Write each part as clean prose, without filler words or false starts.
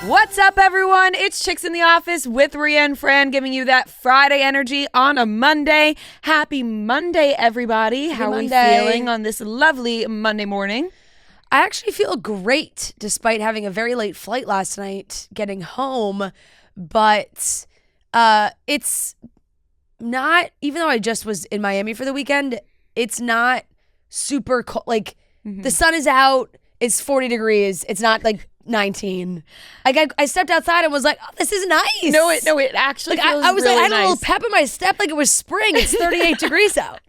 What's up, everyone? It's Chicks in the Office with Rhea and Fran, giving you that Friday energy on a Monday. Happy Monday, everybody. How are we feeling on this lovely Monday morning? I actually feel great, despite having a very late flight last night, getting home. But it's not, even though I just was in Miami for the weekend, it's not super cold. Like, the sun is out, it's 40 degrees. It's not like 19. Like I stepped outside and was like, oh, this is nice. No, it actually like feels I was really like, I had nice. a little pep in my step, like it was spring. It's 38 degrees out.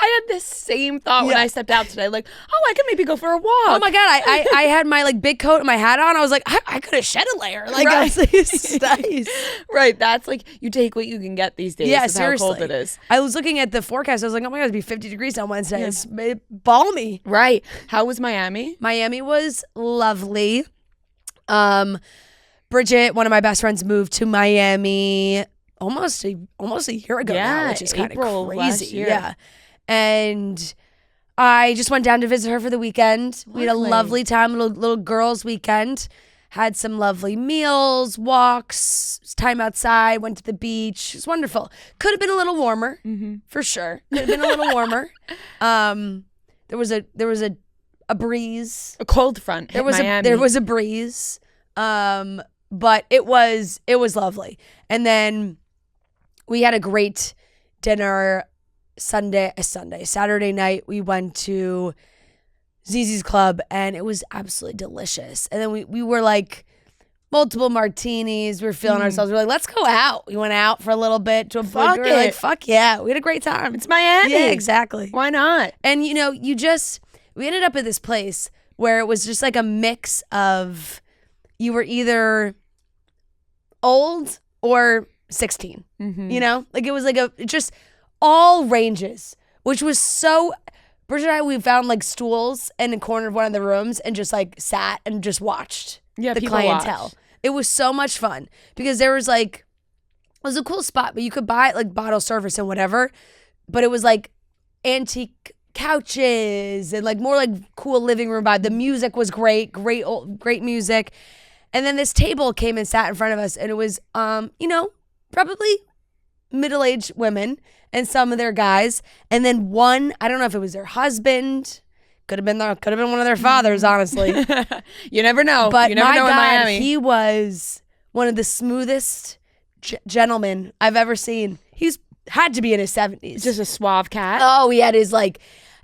I had this same thought when I stepped out today. Like, oh, I could maybe go for a walk. Oh my God, I had my like big coat and my hat on. I was like, I could have shed a layer. Like, I was like, it's nice. Right, that's like, you take what you can get these days. Yeah, with seriously. how cold it is. I was looking at the forecast. I was like, oh my God, it'd be 50 degrees on Wednesday. It's balmy. Right. How was Miami? Miami was lovely. Bridget, one of my best friends, moved to Miami almost a year ago now, which is kind of crazy. Yeah. And I just went down to visit her for the weekend. We had a lovely time, little girls' weekend. Had some lovely meals, walks, time outside, went to the beach. It was wonderful. Could have been a little warmer, for sure. Could have been a little warmer. There was a breeze. A cold front hit Miami. There was a breeze. But it was lovely. And then we had a great dinner Saturday night. We went to Zizi's Club and it was absolutely delicious. And then we were like multiple martinis. We were feeling ourselves. We were like, let's go out. We went out for a little bit to a bar. We were like, fuck yeah. We had a great time. It's Miami. Yeah, exactly. Why not? And we ended up at this place where it was just like a mix of, you were either old or 16, like it was like just all ranges, which was so, Bridget and I, we found like stools in the corner of one of the rooms and just like sat and just watched the clientele. Watch. It was so much fun because there was like, it was a cool spot, but you could buy like bottle service and whatever, but it was like antique couches and like more like cool living room vibe. The music was great music. And then this table came and sat in front of us, and it was, probably middle-aged women and some of their guys. And then one, I don't know if it was their husband, could have been one of their fathers, honestly. You never know. But you never know in Miami. He was one of the smoothest gentlemen I've ever seen. He's had to be in his 70s. Just a suave cat. Oh, he had his like,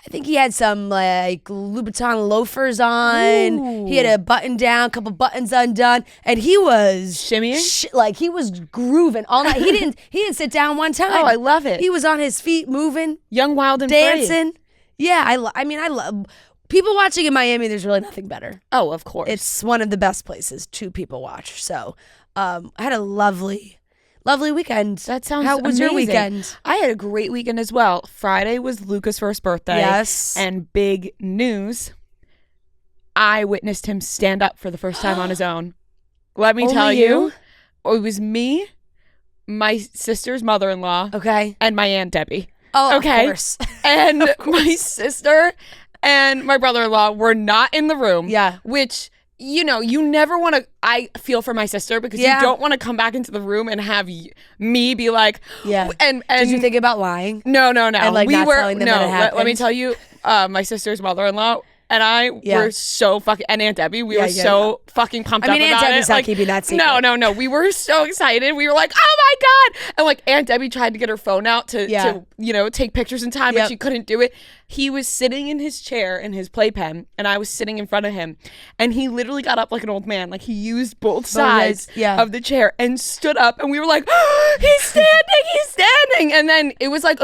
I think he had some like Louboutin loafers on. Ooh. He had a button down, couple buttons undone, and he was shimmying. Like he was grooving all night. He didn't sit down one time. Oh, I love it. He was on his feet, moving, young, wild, and dancing. Free. Yeah, I love people watching in Miami. There's really nothing better. Oh, of course, it's one of the best places to people watch. So, I had a lovely weekend. That sounds How was amazing. Your weekend? I had a great weekend as well. Friday was Luca's first birthday. Yes. And big news, I witnessed him stand up for the first time on his own. Let me tell you, it was me, my sister's mother-in-law, and my Aunt Debbie. Oh, okay. Of course. And of course. My sister and my brother-in-law were not in the room. Yeah. Which, you never want to, I feel for my sister because you don't want to come back into the room and have me be like, and did you think about lying? No. And like not telling them that it happened? Let me tell you, my sister's mother-in-law and I were so fucking, and Aunt Debbie, we were so fucking pumped up about it. Aunt Debbie's not keeping that secret. No. We were so excited. We were like, oh my God. And like Aunt Debbie tried to get her phone out to take pictures in time, but she couldn't do it. He was sitting in his chair in his playpen, and I was sitting in front of him, and he literally got up like an old man. Like he used both sides of the chair and stood up, and we were like, oh, he's standing. And then it was like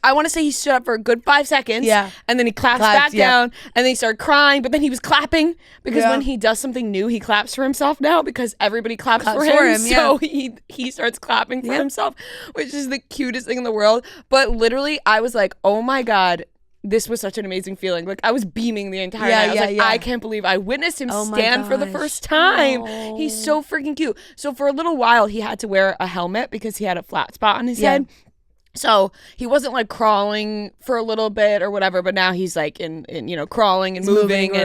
I want to say he stood up for a good 5 seconds. Yeah. And then he clapped back down, and then he started crying, but then he was clapping because when he does something new, he claps for himself now because everybody claps for him. So he starts clapping for himself, which is the cutest thing in the world. But literally, I was like, oh my God. This was such an amazing feeling. Like I was beaming the entire night. I was like, I can't believe I witnessed him stand for the first time. Oh. He's so freaking cute. So for a little while, he had to wear a helmet because he had a flat spot on his head. So he wasn't like crawling for a little bit or whatever, but now he's like in crawling and moving.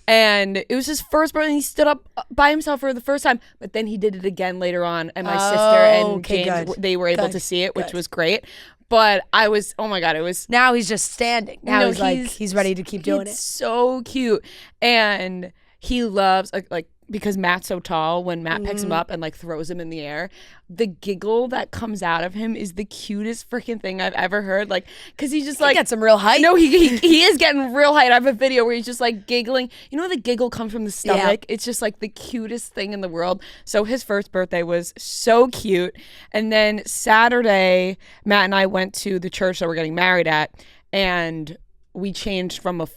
And it was his first birthday, and he stood up by himself for the first time, but then he did it again later on, and my sister and James, they were able to see it, which was great. But I was, oh my God, it was. Now he's just standing. Now he's ready to keep doing it. So cute. And he loves, like because Matt's so tall, when Matt picks him up and like throws him in the air, the giggle that comes out of him is the cutest freaking thing I've ever heard. Like, because he's just like, got some real height. No, he is getting real height. I have a video where he's just like giggling. You know, the giggle comes from the stomach. It's just like the cutest thing in the world. So his first birthday was so cute. And then Saturday, Matt and I went to the church that we're getting married at, and we changed from a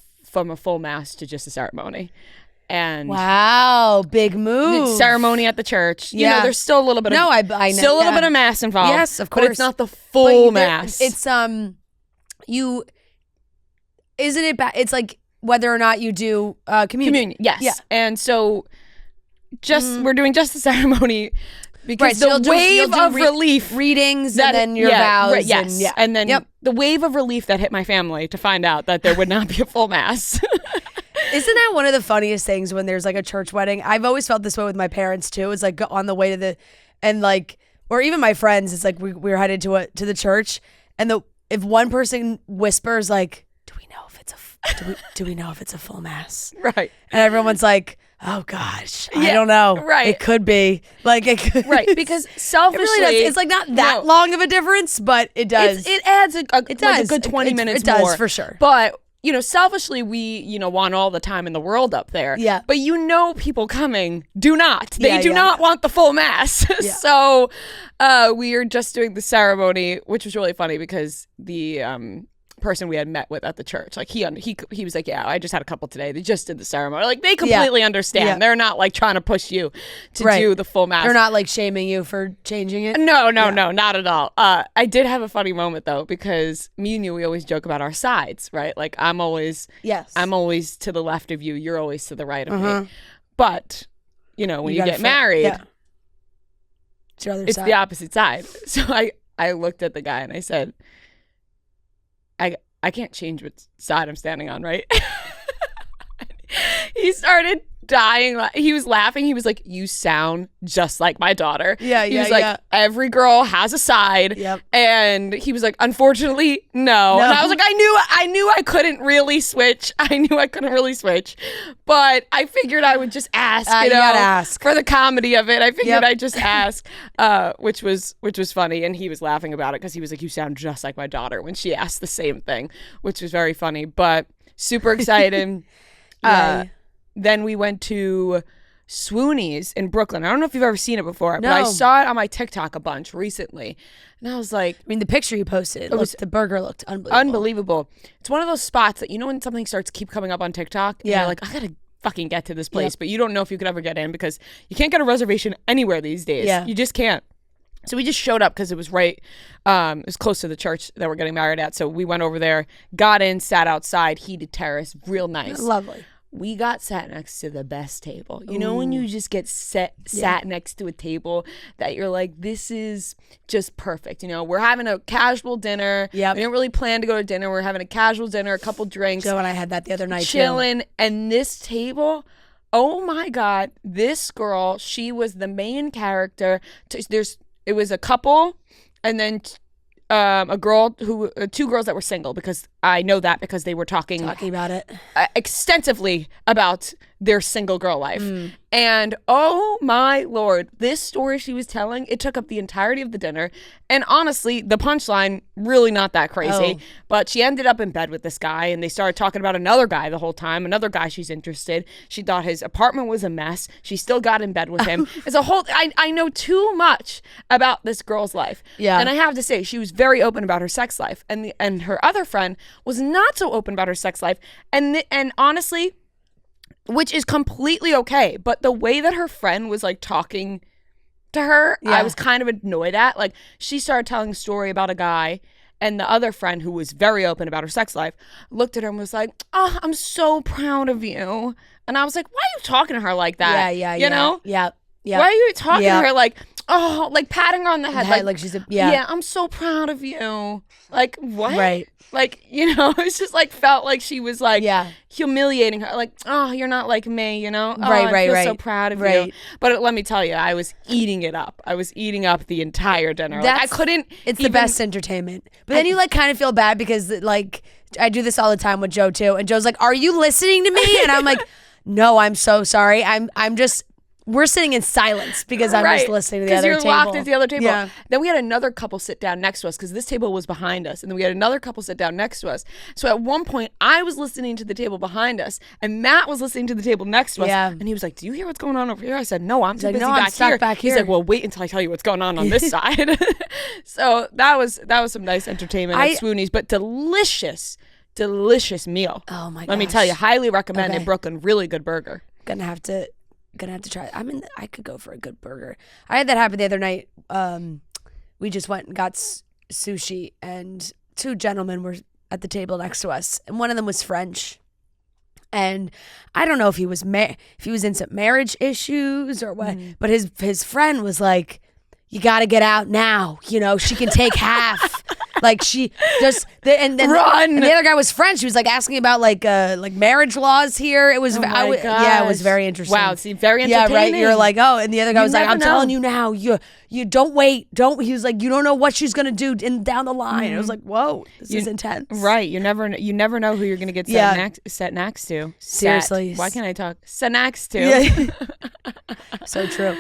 full mass to just a ceremony. And wow, big move. Ceremony at the church. You know, there's still a little bit of I know, still a little bit of mass involved. Yes, of course. But it's not the full mass. It's it's like whether or not you do communion. Yes. Yeah. And so we're doing just the ceremony because the wave of relief readings and then your vows. And then the wave of relief that hit my family to find out that there would not be a full mass. Isn't that one of the funniest things when there's like a church wedding? I've always felt this way with my parents too. It's like on the way to or even my friends. It's like we're headed to the church, and if one person whispers like, "Do we know if it's a full mass?" Right, and everyone's like, "Oh gosh, I don't know. Right, it could be like it could." Right, because selfishly, it really does. It's like not that long of a difference, but it does. It adds a good 20 minutes more. It more does for sure, but. Selfishly, we, want all the time in the world up there. Yeah. But people coming do not. They do not want the full mass. Yeah. So we are just doing the ceremony, which was really funny because the person we had met with at the church, like he was like, yeah, I just had a couple today. They just did the ceremony. Like they completely understand. Yeah. They're not like trying to push you to do the full mass. They're not like shaming you for changing it. No, not at all. I did have a funny moment though, because me and you, we always joke about our sides, right? Like I'm always to the left of you. You're always to the right of me. But when you get married, it's the opposite side. So I looked at the guy and I said, I can't change what side I'm standing on, right? He started dying. He was laughing. He was like, you sound just like my daughter. He was like, every girl has a side. Yep. And he was like, unfortunately, no. And I was like, I knew I couldn't really switch. But I figured I would just ask, you gotta ask. For the comedy of it. I figured I'd just ask, which was funny. And he was laughing about it because he was like, you sound just like my daughter when she asked the same thing, which was very funny, but super excited. Then we went to Sweeney's in Brooklyn. I don't know if you've ever seen it before, but I saw it on my TikTok a bunch recently. And I was like... the picture you posted, the burger looked unbelievable. It's one of those spots that, when something starts to keep coming up on TikTok, and you're like, I gotta fucking get to this place, but you don't know if you could ever get in because you can't get a reservation anywhere these days. Yeah. You just can't. So we just showed up because it was it was close to the church that we're getting married at. So we went over there, got in, sat outside, heated terrace, real nice. Lovely. We got sat next to the best table. When you just get sat next to a table that you're like, this is just perfect. We're having a casual dinner. Yep. We didn't really plan to go to dinner. We're having a casual dinner, a couple drinks. Joe and I had that the other night chilling. And this table, oh my God, this girl, she was the main character. It was a couple and then two girls that were single, because I know that because they were talking about it extensively about their single girl life. And oh my Lord, this story she was telling, it took up the entirety of the dinner. And honestly, the punchline, really not that crazy. But she ended up in bed with this guy, and they started talking about another guy the whole time, another guy she's interested. She thought his apartment was a mess. She still got in bed with him. It's a whole, I know too much about this girl's life. Yeah. And I have to say, she was very open about her sex life. And her other friend was not so open about her sex life. And honestly, which is completely okay, but the way that her friend was like talking to her, I was kind of annoyed at. Like, she started telling a story about a guy, and the other friend, who was very open about her sex life, looked at her and was like, oh, I'm so proud of you. And I was like, why are you talking to her like that? Yeah. You know? Yeah. Yeah. Why are you talking to her like, oh, like patting her on the head, like she's yeah, I'm so proud of you. Like, what? Right. Like, it's just like felt like she was like humiliating her. Like, oh, you're not like me, I feel so proud of you. But let me tell you, I was eating it up. I was eating up the entire dinner. Like, I couldn't. It's the best entertainment. But then you like kind of feel bad because like I do this all the time with Joe too, and Joe's like, "Are you listening to me?" And I'm like, "No, I'm so sorry. I'm just." We're sitting in silence because I'm just listening to the other table. Because you're locked at the other table. Yeah. Then we had another couple sit down next to us because this table was behind us. And then we had another couple sit down next to us. So at one point, I was listening to the table behind us, and Matt was listening to the table next to us. Yeah. And he was like, "Do you hear what's going on over here?" I said, "No, I'm too busy I'm stuck back here." He's like, "Well, wait until I tell you what's going on this side." So that was some nice entertainment at Sweeney's, but delicious meal. Oh my gosh. Let me tell you, highly recommend in Brooklyn. Really good burger. Gonna have to try it. I could go for a good burger. I had that happen the other night. We just went and got sushi, and two gentlemen were at the table next to us, and one of them was French. And I don't know if he was in some marriage issues or what, but his friend was like, "You got to get out now. She can take half." Like she just and run. And the other guy was French. He was like asking about like marriage laws here. It was it was very interesting. Wow, see, very entertaining. Yeah, right. You're like, oh, and the other guy was like, "I'm telling you now, you don't wait, don't." He was like, "You don't know what she's gonna do down the line." I was like, "Whoa, this is intense." Right. You never know who you're gonna get set next to. Seriously. Why can't I talk? Set next to. Yeah. So true.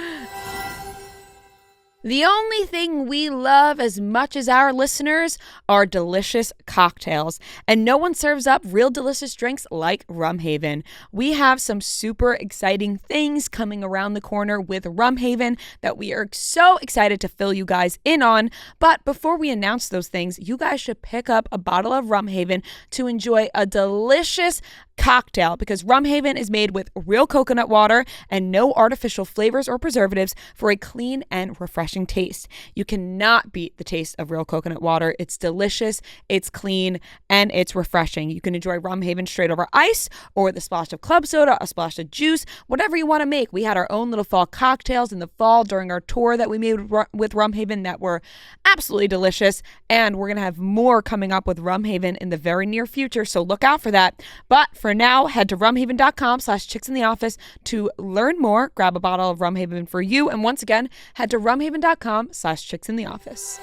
The only thing we love as much as our listeners are delicious cocktails. And no one serves up real delicious drinks like RumHaven. We have some super exciting things coming around the corner with RumHaven that we are so excited to fill you guys in on. But before we announce those things, you guys should pick up a bottle of RumHaven to enjoy a delicious cocktail, because RumHaven is made with real coconut water and no artificial flavors or preservatives for a clean and refreshing taste. You cannot beat the taste of real coconut water. It's delicious, it's clean, and it's refreshing. You can enjoy RumHaven straight over ice or with a splash of club soda, a splash of juice, whatever you want to make. We had our own little fall cocktails in the fall during our tour that we made with RumHaven that were absolutely delicious, and we're going to have more coming up with RumHaven in the very near future, so look out for that. But for now, head to rumhaven.com/chicksintheoffice to learn more. Grab a bottle of RumHaven for you. And once again, head to rumhaven.com/chicksintheoffice.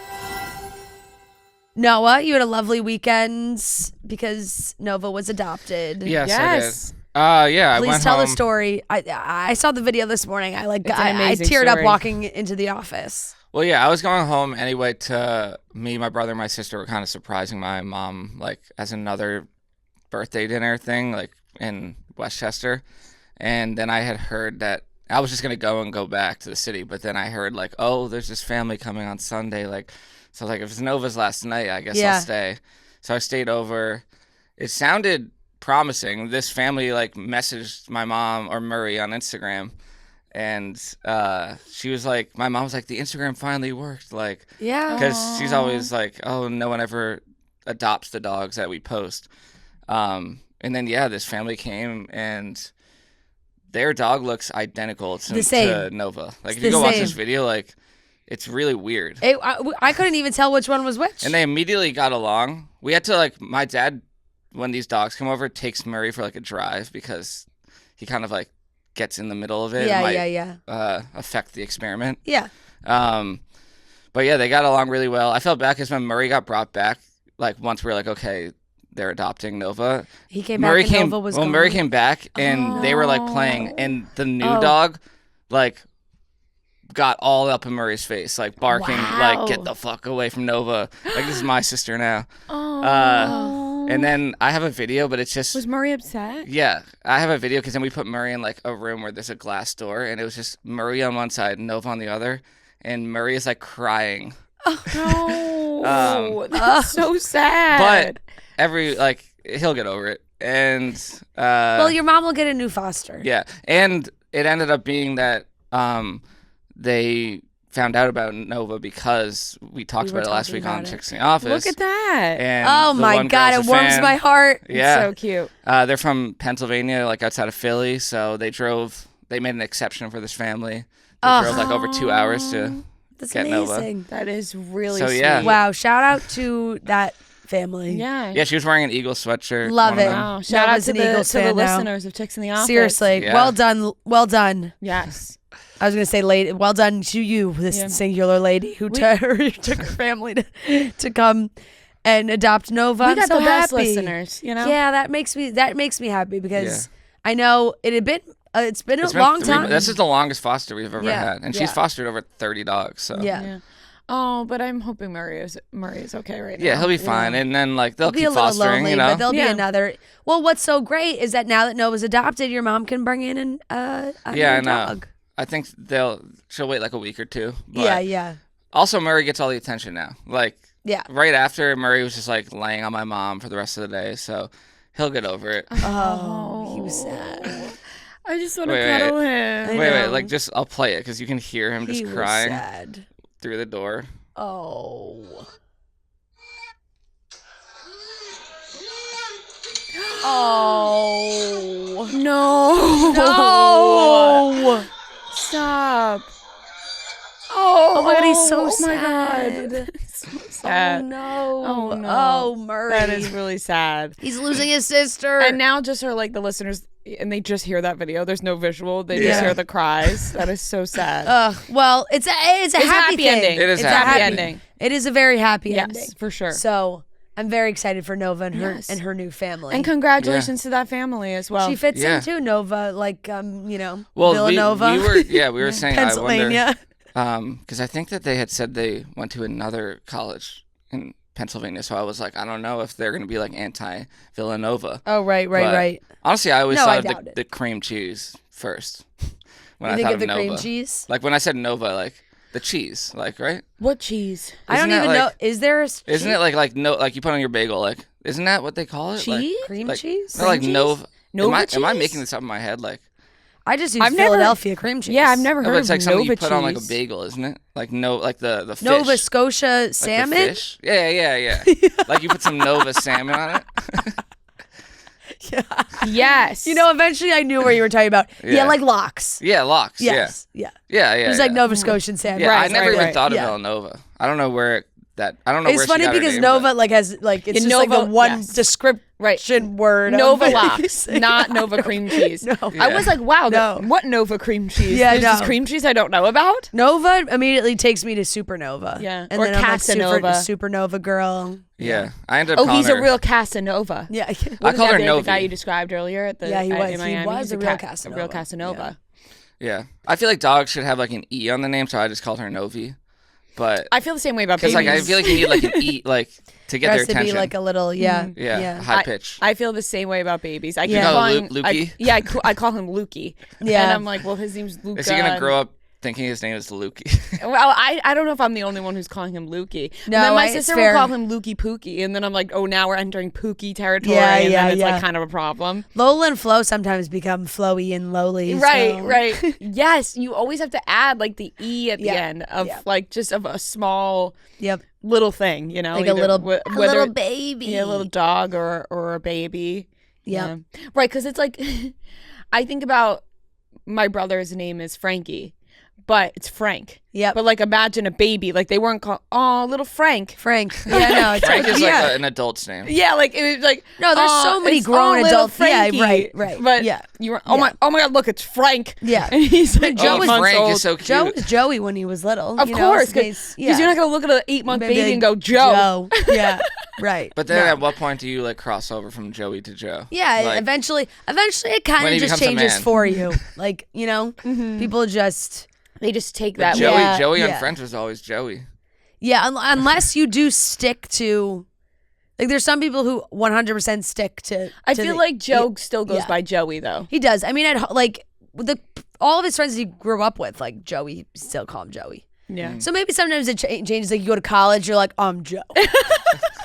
Noah, you had a lovely weekend because Nova was adopted. Yes. I did. Please I went tell home. the story. I saw the video this morning. I teared story. up walking into the office. Well, yeah, I was going home anyway to me, my brother, and my sister were kind of surprising my mom, like, as another birthday dinner thing, like, in Westchester. And then I had heard that I was just going to go back to the city, but then I heard, like, oh, there's this family coming on Sunday, like, so, like, if it's Nova's last night, I guess I'll stay. So I stayed over. It sounded promising. This family, like, messaged my mom or Murray on Instagram, and she was like, my mom was like, the Instagram finally worked, like, because she's always like, oh, no one ever adopts the dogs that we post. And then, this family came, and their dog looks identical to Nova. Like, if you go watch this video, like, it's really weird. I couldn't even tell which one was which. And they immediately got along. We had to, like, my dad, when these dogs come over, takes Murray for, like, a drive because he kind of, like, gets in the middle of it. It might affect the experiment. Yeah. But, they got along really well. I felt bad because when Murray got brought back, like, once we were like, okay, they're adopting Nova. He came back and Nova was gone. Murray came back, and they were, like, playing, and the new dog, like, got all up in Murray's face, like, barking, like, get the fuck away from Nova. Like, this is my sister now. And then I have a video, but it's just... Was Murray upset? Yeah. I have a video because then we put Murray in, like, a room where there's a glass door, and it was just Murray on one side and Nova on the other, and Murray is, like, crying. Oh, no. That's so sad. But he'll get over it. And... well, your mom will get a new foster. Yeah. And it ended up being that they found out about Nova because we talked about it last week on Chicks in the Office. Look at that. And oh my God, it warms my heart. Yeah. It's so cute. They're from Pennsylvania, like outside of Philly. So they made an exception for this family drove like over 2 hours to get amazing. Nova. That is really So, sweet. yeah. Wow, shout out to that family. Yeah. Yeah, she was wearing an Eagles sweatshirt. Love it. Wow. Shout out Nova's to an the Eagles fan now. listeners of Chicks in the Office. Seriously, Yeah. well done. Yes. I was gonna say, lady, well done to you, this singular took her family to come and adopt Nova. We I'm got so the best happy. listeners, you know? Yeah, that makes me happy because I know it's been a It's long been time. This is the longest foster we've ever Yeah. had, and she's fostered over 30 dogs. So Yeah. Oh, but I'm hoping Murray is okay right now. yeah, he'll be fine, and then like they'll It'll be keep a little fostering, lonely, you know. but there'll be Yeah. another. Well, what's so great is that now that Nova's adopted, your mom can bring in a Yeah, I new know. dog. I think she'll wait like a week or two. But Yeah. Also, Murray gets all the attention now. Like Yeah. right after, Murray was just like laying on my mom for the rest of the day, so he'll get over it. Oh, he was sad. I just want to Wait, cuddle I him. Wait, know. like just I'll play it because you can hear him just He was crying sad. through the door. Oh. Oh. No. No. Stop. Oh my God, he's so my sad. God. So sad. Oh no. Oh, no. Oh, Murray. That is really sad. He's losing his sister. And now just for like the listeners, and they just hear that video. There's no visual. They just Yeah. hear the cries. That is so sad. Well, it's a happy thing. ending. It is it's happy. a happy ending. It is a very happy ending. Yes, for sure. So I'm very excited for Nova and her Yes. and her new family. And congratulations to that family as well. she fits Yeah. in too, Nova, like Well, Villanova, we were saying Pennsylvania. I wonder because I think that they had said they went to another college in Pennsylvania, so I was like, I don't know if they're going to be like anti-Villanova. Oh, right. But honestly, I always No, I thought doubt of it. the cream cheese first when You I think thought of the Nova. cream cheese? Like when I said Nova, like the cheese, like right? What cheese? I don't Isn't even that know. like- Is there a Isn't it like no, like you put on your bagel, like isn't that what they call it? Cheese? cream Like, cheese? no, like cheese? Nova. Nova am I cheese? making this up in my head? Like I just use I've never- Philadelphia cream cheese. Yeah, I've never no, heard but of it's like something Nova you put cheese. on like a bagel, isn't it? Like like the fish. Nova Scotia Like the salmon. fish? Yeah. Like you put some Nova salmon on it. Yes. You know, eventually I knew where you were talking about. Yeah, Yeah. like lox. Yeah, lox. Yes. Yeah. Yeah. It was like Nova Scotian salmon. Yeah, Right, I never right, even right. thought of Yeah. Villanova. I don't know where I don't know It's where funny she got her because name, Nova but- like has like it's Yeah, just like the Nova- one yes. description word. of Nova it. Lox, not Nova cream cheese. No. I was like, wow, No. what Nova cream cheese? Yeah, There's this no. cream cheese I don't know about? Nova immediately takes me to Supernova. Yeah. And Or then I'm like Casanova. Supernova girl. Yeah, I ended up Oh, calling he's her. a real Casanova. Yeah. I Wasn't call that her the Novi. guy you described earlier at the Yeah, he in was. He Miami? was He's a real A real Casanova. Casanova. Yeah, I feel like dogs should have like an E on the name, so I just called her Novi. But I feel the same way about because babies. like I feel like you need like an E like to get There their has to attention. be like a little, yeah. yeah, high pitch. I feel the same way about babies. I keep Yeah. calling Lukey? I call him Lukey. Yeah. And I'm like, well, his name's Luca. Is he gonna grow up thinking his name is Lukey? Well, I don't know if I'm the only one who's calling him Lukey. No, and then my it's sister fair. will call him Lukey Pookie, and then I'm like, oh, now we're entering Pookie territory, Yeah, and yeah, then it's yeah. like kind of a problem. Lola and Flo sometimes become Flowy and Lowly. Right, so- right. Yes, you always have to add like the E at the Yeah, end of yeah. like just of a small Yep. little thing, you know, Like a either little, whether a little baby. yeah, a little dog or a baby. Yeah. Right, because it's like I think about my brother's name is Frankie, but it's Frank. Yep. But like imagine a baby, like they weren't called little Frank. Frank. Yeah, no, it's Frank is yeah. like an adult's name. Yeah, like it was like No, there's so many it's grown little adults. Yeah, Frankie. right. But Yeah. you were Yeah. oh my god, look, it's Frank. Yeah. And he's like Joe Oh, was Frank old. is so cute. Joe was Joey when he was little. Of you know, course, so because he's- you're not gonna look at an 8-month Maybe baby like and go Joe. Yeah, right. But then No. at what point do you like cross over from Joey to Joe? Yeah, Like, eventually it kind when of he just becomes a changes man. for you. Like, you know, people just They just take but that. Joey, Yeah, Joey on yeah. Friends was always Joey. yeah, unless you do stick to like there's some people who 100% stick to I to feel the- like Joe still goes yeah. by Joey though. He does. I mean, like all of his friends he grew up with, like Joey, still call him Joey. Yeah. So maybe sometimes it changes. Like you go to college, you're like, I'm Joe.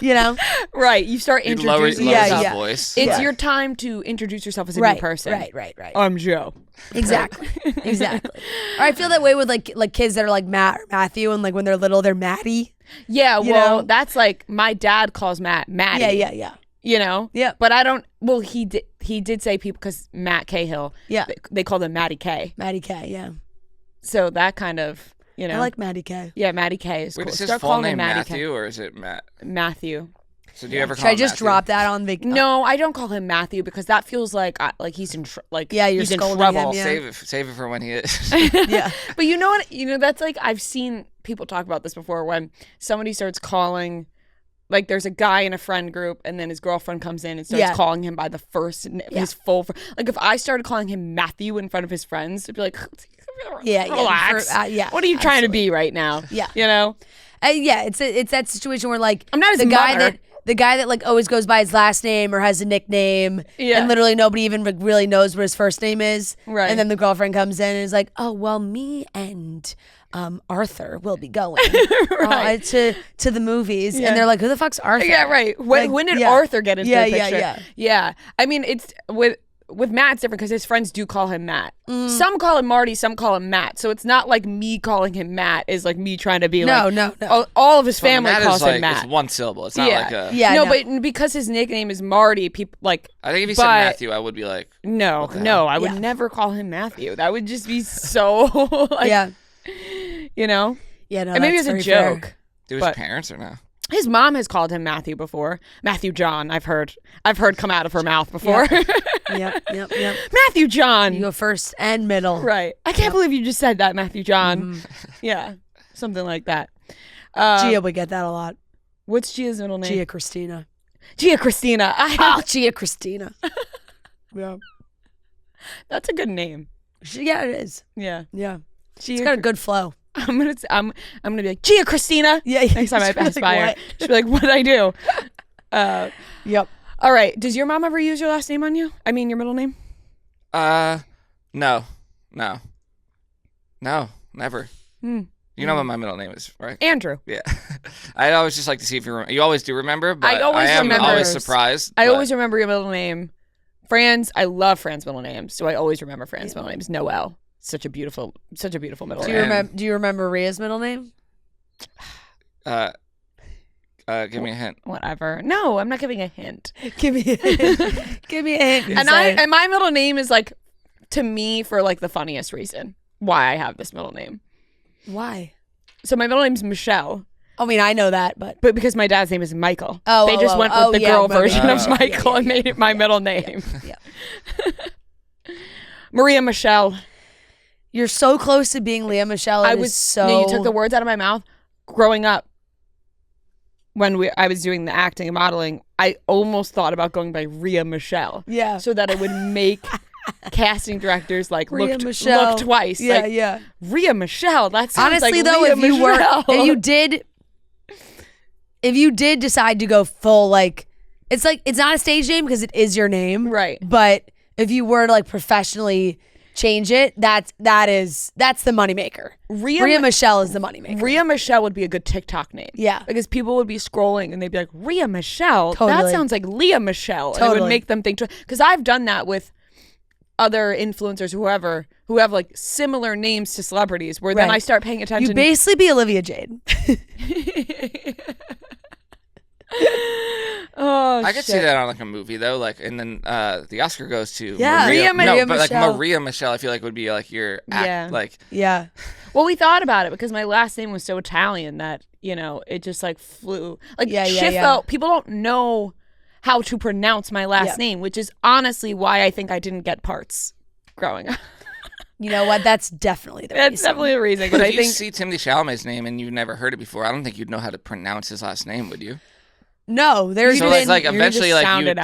You know? Right. You start He lowers introducing Yeah, his yourself. yeah. voice. It's Yeah. your time to introduce yourself as a Right, new person. right. I'm Joe. Exactly. Exactly. Or I feel that way with like kids that are like Matt or Matthew, and like when they're little, they're Maddie. Yeah, You well, know? that's like my dad calls Matt Matty. Yeah. You know? Yeah. But I don't, well, he did say people, because Matt Cahill, Yeah. they called him Matty K. Maddie K. Yeah. So that kind of, you know. I like Maddie K. Yeah, Maddie K is Wait, cool. is his Start full calling name him Maddie Matthew K. or is it Matt? Matthew. So do you ever call Should I him just Matthew? drop that on the? No, I don't call him Matthew because that feels like he's in you're he's in scolding trouble. him, yeah. Save it for when he is. Yeah. But you know what? You know, that's like I've seen people talk about this before when somebody starts calling, like there's a guy in a friend group and then his girlfriend comes in and starts calling him by the first, his full, like if I started calling him Matthew in front of his friends, it'd be like, relax. What are you trying to be right now? Yeah. You know? It's that situation where like I'm not his mother. The guy that like always goes by his last name or has a nickname, and literally nobody even really knows what his first name is. Right. And then the girlfriend comes in and is like, "Oh well, me and Arthur will be going to the movies," and they're like, "Who the fuck's Arthur?" Yeah, right. When did Arthur get into the picture? Yeah. I mean, it's with Matt, it's different because his friends do call him Matt. Some call him Marty, some call him Matt. So it's not like me calling him Matt is like me trying to be no. All of his family Matt calls is him Matt. It's one syllable. It's not like a... Yeah, no, but because his nickname is Marty, people like... I think if he said Matthew, I would be like... No, I would never call him Matthew. That would just be so... You know? Yeah, no, and maybe it's a joke. Fair. Do his parents or no? His mom has called him Matthew before. Matthew John, I've heard come out of her mouth before. Yep. Matthew John. You go first and middle. Right. I can't believe you just said that, Matthew John. Yeah. Something like that. Gia would get that a lot. What's Gia's middle name? Gia Christina. Gia Christina. Gia Christina. Yeah. That's a good name. Yeah, it is. Yeah. Yeah. It's got a good flow. I'm gonna be like, Gia Christina. Yeah. Next time I pass by her, she'll be like, "What'd I do?" Yep. All right. Does your mom ever use your last name on you? I mean, your middle name? No, never. You know what my middle name is, right? Andrew. Yeah. I always just like to see if you always do remember, but I am always surprised. I always remember your middle name. I love Fran's middle name, so I always remember Fran's middle name is Noel. Such a beautiful middle name. Do you remember Rhea's middle name? Give me a hint. Whatever. No, I'm not giving a hint. Give me a hint. Give me a hint. And my middle name is like, to me, for like the funniest reason why I have this middle name. Why? So my middle name's Michelle. I mean, I know that, but because my dad's name is Michael. They just went with the girl version of Michael and made it my middle name. Yeah. Maria Michelle. You're so close to being Leah Michelle. You took the words out of my mouth. Growing up, when I was doing the acting and modeling, I almost thought about going by Rhea Michelle. Yeah. So that it would make casting directors like look twice. Yeah, like, yeah. Rhea Michelle. That sounds honestly like though, Rhea if you did decide to go full it's not a stage name because it is your name, right? But if you were to like professionally change it, that's the moneymaker. Rhea Michelle is the moneymaker. Rhea Michelle would be a good TikTok name. Yeah. Because people would be scrolling and they'd be like, Rhea Michelle? Totally. That sounds like Leah Michelle. Totally. And it would make them think, because I've done that with other influencers, who have like similar names to celebrities, where then I start paying attention. You basically be Olivia Jade. Oh, I could see that on like a movie though, like, and then the Oscar goes to Maria Michelle. Like Maria Michelle, I feel like would be like your act, like. Yeah. Well, we thought about it because my last name was so Italian that it just like flew. Like Schiffo, people don't know how to pronounce my last name, which is honestly why I think I didn't get parts growing up. You know what? That's definitely the reason. That's definitely the reason. But if you see Timothée Chalamet's name and you've never heard it before, I don't think you'd know how to pronounce his last name, would you? No, there's so been, like eventually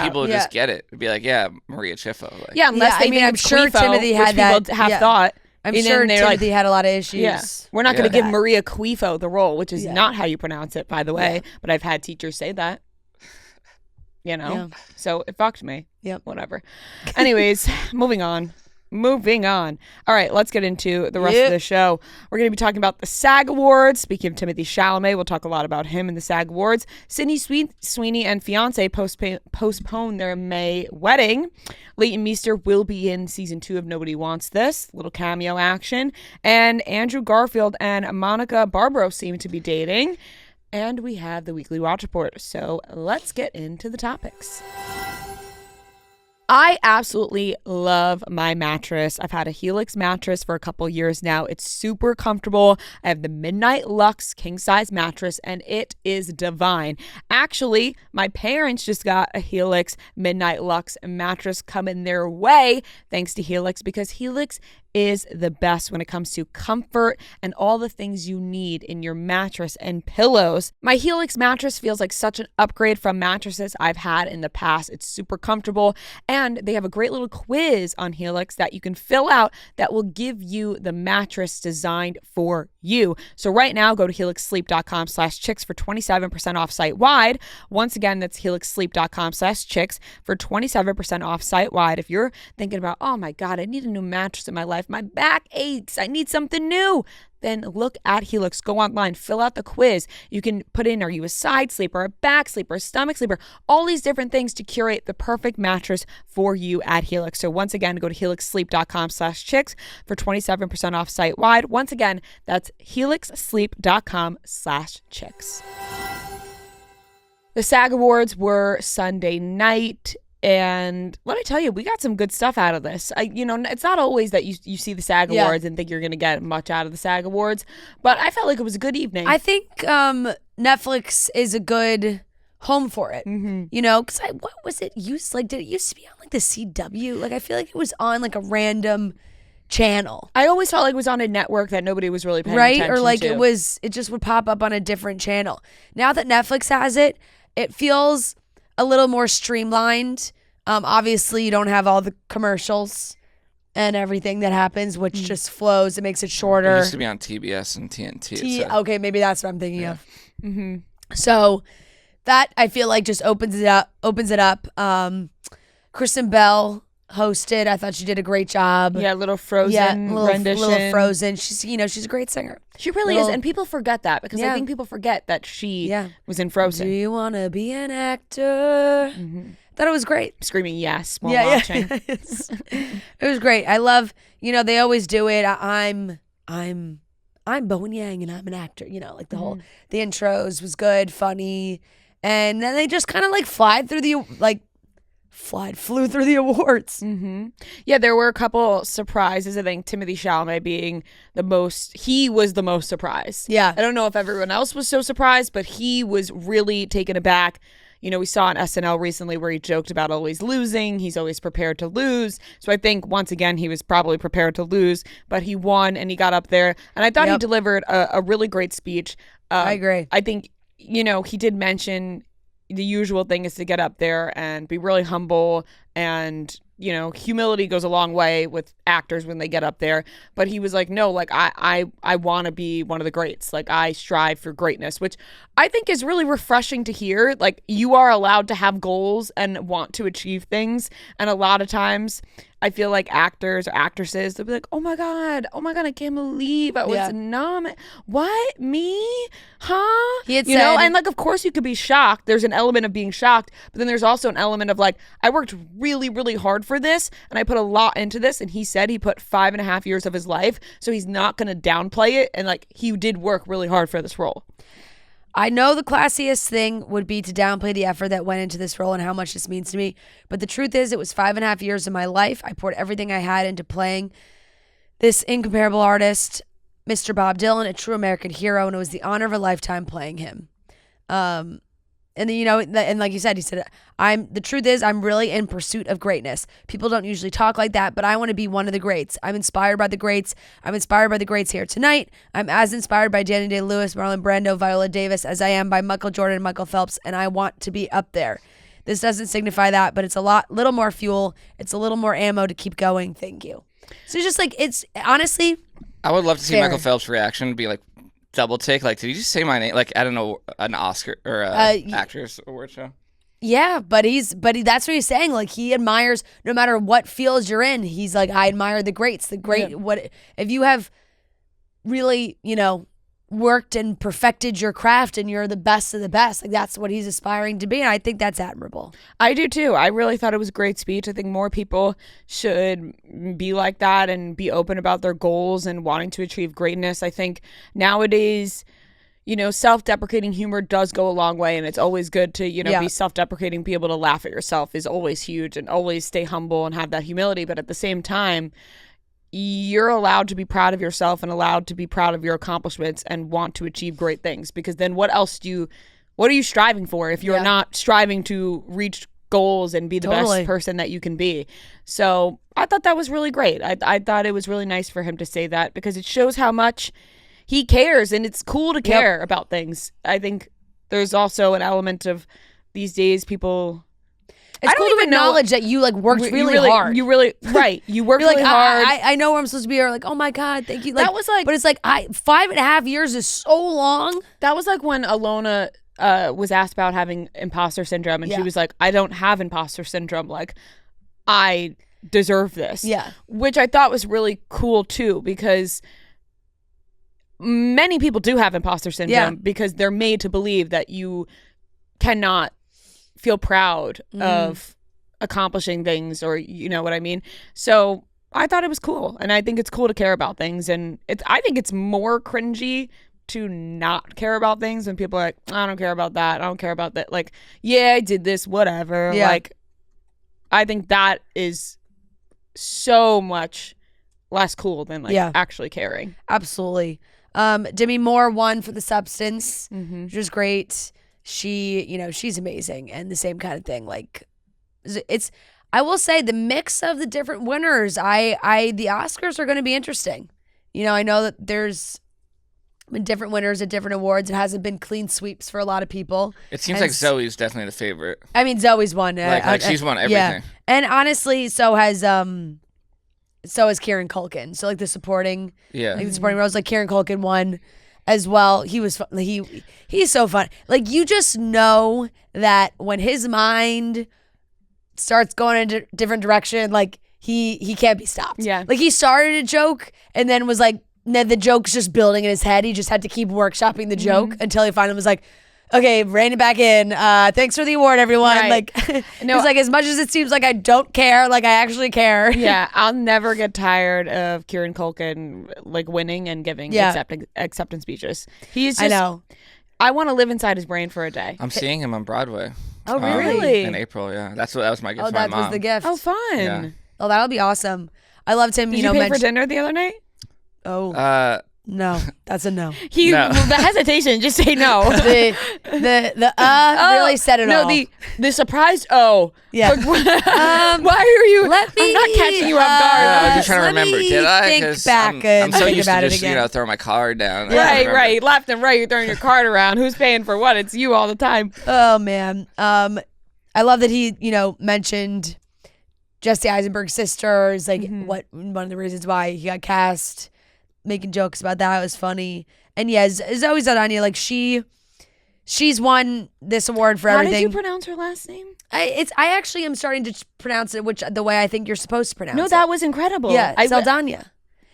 people would Yeah. just get it. It'd be like, yeah, Maria Schiffo. Like. Yeah, unless they I'm sure Quifo, Timothy had which that. People have thought. I'm sure Timothy had a lot of issues. Yeah, we're not going to give that. Maria Quifo the role, which is not how you pronounce it, by the way. But I've had teachers say that. So it fucked me. Yep. Whatever. Anyways, moving on. All right, let's get into the rest of the show. We're going to be talking about the SAG Awards. Speaking of Timothée Chalamet, we'll talk a lot about him in the SAG Awards. Sydney Sweeney and fiancé postpone their May wedding. Leighton Meester will be in season 2 of Nobody Wants This. Little cameo action. And Andrew Garfield and Monica Barbaro seem to be dating. And we have the weekly watch report. So let's get into the topics. I absolutely love my mattress. I've had a Helix mattress for a couple years now. It's super comfortable. I have the Midnight Luxe king size mattress and it is divine. Actually, my parents just got a Helix Midnight Luxe mattress coming their way thanks to Helix, because Helix is the best when it comes to comfort and all the things you need in your mattress and pillows. My Helix mattress feels like such an upgrade from mattresses I've had in the past. It's super comfortable, and they have a great little quiz on Helix that you can fill out that will give you the mattress designed for you. So right now, go to helixsleep.com/chicks for 27% off site-wide. Once again, that's helixsleep.com/chicks for 27% off site-wide. If you're thinking about, oh my God, I need a new mattress in my life, my back aches, I need something new, then look at Helix. Go online, fill out the quiz. You can put in, are you a side sleeper, a back sleeper, a stomach sleeper, all these different things to curate the perfect mattress for you at Helix. So once again, go to helixsleep.com/chicks for 27% off site-wide. Once again, that's helixsleep.com/chicks. The SAG Awards were Sunday night. And let me tell you, we got some good stuff out of this. It's not always that you see the SAG Awards and think you're going to get much out of the SAG Awards, but I felt like it was a good evening. I think Netflix is a good home for it. Mm-hmm. Because what was it used like? Did it used to be on like the CW? Like I feel like it was on like a random channel. I always felt like it was on a network that nobody was really paying attention to. Right? Or like it just would pop up on a different channel. Now that Netflix has it, it feels a little more streamlined. Obviously, you don't have all the commercials and everything that happens, which just flows. It makes it shorter. It used to be on TBS and TNT. Okay, maybe that's what I'm thinking of. Mm-hmm. So that I feel like just opens it up. Kristen Bell hosted. I thought she did a great job. Yeah, little Frozen rendition. Little Frozen. She's a great singer. She really is, and people forget that because I think people forget that she was in Frozen. Do you want to be an actor? Mm-hmm. Thought it was great. Screaming yes while watching. It was great. I love, they always do it. I'm Bowen Yang and I'm an actor. Like the whole, the intros was good, funny. And then they just kind of like flew through the awards. Mm-hmm. Yeah, there were a couple surprises. I think Timothée Chalamet being he was the most surprised. Yeah. I don't know if everyone else was so surprised, but he was really taken aback. We saw on SNL recently where he joked about always losing. He's always prepared to lose. So I think, once again, he was probably prepared to lose, but he won and he got up there. And I thought he delivered a really great speech. I agree. I think, he did mention the usual thing is to get up there and be really humble, and humility goes a long way with actors when they get up there. But he was like, no, like I want to be one of the greats. Like I strive for greatness, which I think is really refreshing to hear. Like you are allowed to have goals and want to achieve things. And a lot of times I feel like actors or actresses, they'll be like, oh my God, I can't believe I was nominated. What? Me? Huh? He had said, and like, of course you could be shocked. There's an element of being shocked, but then there's also an element of like, I worked really, really hard for this and I put a lot into this. And he said he put 5.5 years of his life. So he's not going to downplay it. And like, he did work really hard for this role. I know the classiest thing would be to downplay the effort that went into this role and how much this means to me. But the truth is, it was 5.5 years of my life. I poured everything I had into playing this incomparable artist, Mr. Bob Dylan, a true American hero, and it was the honor of a lifetime playing him. And then, and like you said, he said, the truth is, I'm really in pursuit of greatness. People don't usually talk like that, but I want to be one of the greats. I'm inspired by the greats. I'm inspired by the greats here tonight. I'm as inspired by Danny Day-Lewis, Marlon Brando, Viola Davis as I am by Michael Jordan and Michael Phelps, and I want to be up there. This doesn't signify that, but it's little more fuel. It's a little more ammo to keep going. Thank you. So just like, it's honestly, I would love to see Michael Phelps' reaction be like, double take, like, did you just say my name? Like, I don't know, an Oscar or actors award show. Yeah, but that's what he's saying. Like, he admires no matter what fields you're in. He's like, I admire the greats. The great, what if you have really, worked and perfected your craft and you're the best of the best. Like that's what he's aspiring to be. And I think that's admirable. I do too. I really thought it was a great speech. I think more people should be like that and be open about their goals and wanting to achieve greatness. I think nowadays, self-deprecating humor does go a long way, and it's always good to, be self-deprecating, be able to laugh at yourself is always huge, and always stay humble and have that humility. But at the same time, you're allowed to be proud of yourself and allowed to be proud of your accomplishments and want to achieve great things, because then what are you striving for if you're not striving to reach goals and be the best person that you can be? So I thought that was really great. I thought it was really nice for him to say that, because it shows how much he cares, and it's cool to care about things. I think there's also an element of these days people... It's cool to acknowledge that you worked really hard. You really You worked really hard. I know where I'm supposed to be. Or oh my God, thank you. That was but it's 5.5 years is so long. That was when Alona was asked about having imposter syndrome, and she was like, I don't have imposter syndrome. I deserve this. Yeah. Which I thought was really cool too, because many people do have imposter syndrome because they're made to believe that you cannot feel proud of accomplishing things, or you know what I mean? So I thought it was cool, and I think it's cool to care about things, and I think it's more cringy to not care about things when people are like, I don't care about that, I don't care about that. I did this, whatever. I think that is so much less cool than actually caring. Absolutely. Demi Moore won for The Substance, which was great. She, she's amazing, and the same kind of thing. I will say the mix of the different winners, the Oscars are going to be interesting. I know that there's been different winners at different awards. It hasn't been clean sweeps for a lot of people. It seems like Zoe's definitely the favorite. I mean, Zoe's won. She's won everything. Yeah. And honestly, so has Kieran Culkin. So the supporting, the supporting roles, Kieran Culkin won as well. He was he's so fun. You just know that when his mind starts going in a different direction, he can't be stopped. Yeah. He started a joke and then was then the joke's just building in his head. He just had to keep workshopping the joke until he finally was okay, rein it back in. Thanks for the award, everyone. Right. No, it's as much as it seems I don't care, I actually care. Yeah, I'll never get tired of Kieran Culkin winning and giving acceptance speeches. He's just, I know. I want to live inside his brain for a day. I'm seeing him on Broadway. Oh, really? In April, yeah. That was my gift to my that mom. was the gift. Oh, fun. Yeah. Oh, that'll be awesome. I loved him. Did you pay for dinner the other night? Oh. No, that's a no. The hesitation, just say no. the really set it all. No, the surprise. Oh, yeah. Why are you? I'm not catching you off guard. I was just trying to remember. Did I? Think back I'm so think used about to it just again. throw my card down. Right, left and right. You're throwing your card around. Who's paying for what? It's you all the time. Oh man. I love that he mentioned Jesse Eisenberg's sisters. What one of the reasons why he got cast. Making jokes about that. It was funny. And Zoe Saldana, she's won this award for everything. How did you pronounce her last name? I actually am starting to pronounce it the way I think you're supposed to pronounce it. No, that was incredible. Yeah, Saldana.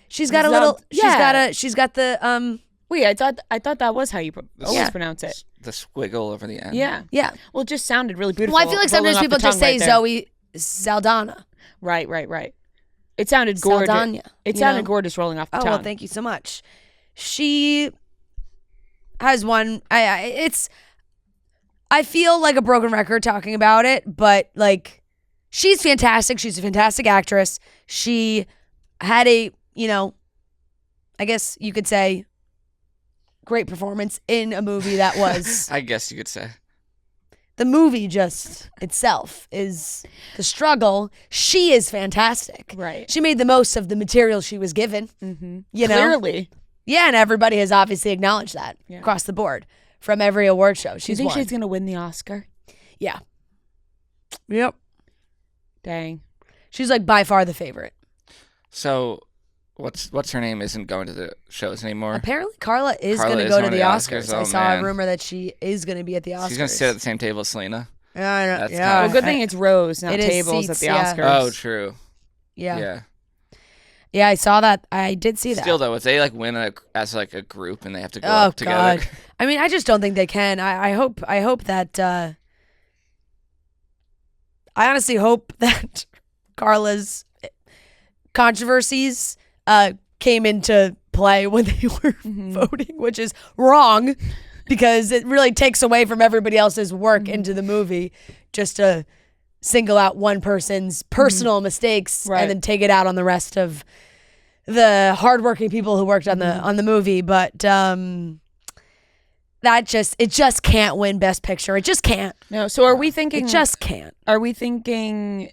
She's got a little. She's got the. Wait, I thought that was how you always pronounce it. The squiggle over the end. Yeah. Yeah. Well, it just sounded really beautiful. Well, I feel sometimes people just say Zoe Saldana. Right. It sounded gorgeous. Saldana, it sounded gorgeous rolling off the tongue. Oh, well, thank you so much. She has won. I feel like a broken record talking about it, but she's fantastic. She's a fantastic actress. She had a, I guess you could say, great performance in a movie that was. I guess you could say. The movie just itself is the struggle. She is fantastic. Right. She made the most of the material she was given. Mm-hmm. Clearly. Yeah, and everybody has obviously acknowledged that across the board from every award show. Do you think she's going to win the Oscar? Yeah. Yep. Dang. She's by far the favorite. So what's her name isn't going to the shows anymore? Apparently Carla is going to go to the Oscars. I saw a rumor that she is going to be at the Oscars. She's going to sit at the same table as Selena. Yeah, I know. Well, good thing it's rows, not tables seats, at the Oscars. Oh, true. Yeah. Yeah, I saw that. I did see that. Still, though, if they win as a group and they have to go up together. God. I mean, I just don't think they can. I hope that. I honestly hope that Carla's controversies came into play when they were voting, which is wrong because it really takes away from everybody else's work into the movie just to single out one person's personal mistakes and then take it out on the rest of the hardworking people who worked on the movie. But it just can't win Best Picture. It just can't. No. So are we thinking? It just can't. Are we thinking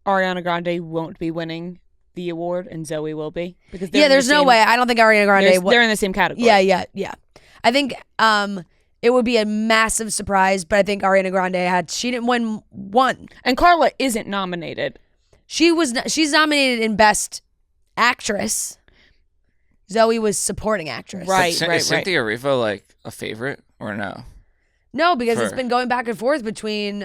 Ariana Grande won't be winning the award and Zoe will be? Because there's no way. I don't think Ariana Grande. They're in the same category. Yeah. I think it would be a massive surprise, but I think Ariana Grande she didn't win one, and Carla isn't nominated. She's nominated in Best Actress. Zoe was supporting actress. Right. Is Cynthia Erivo like a favorite or no? No, because it's been going back and forth between.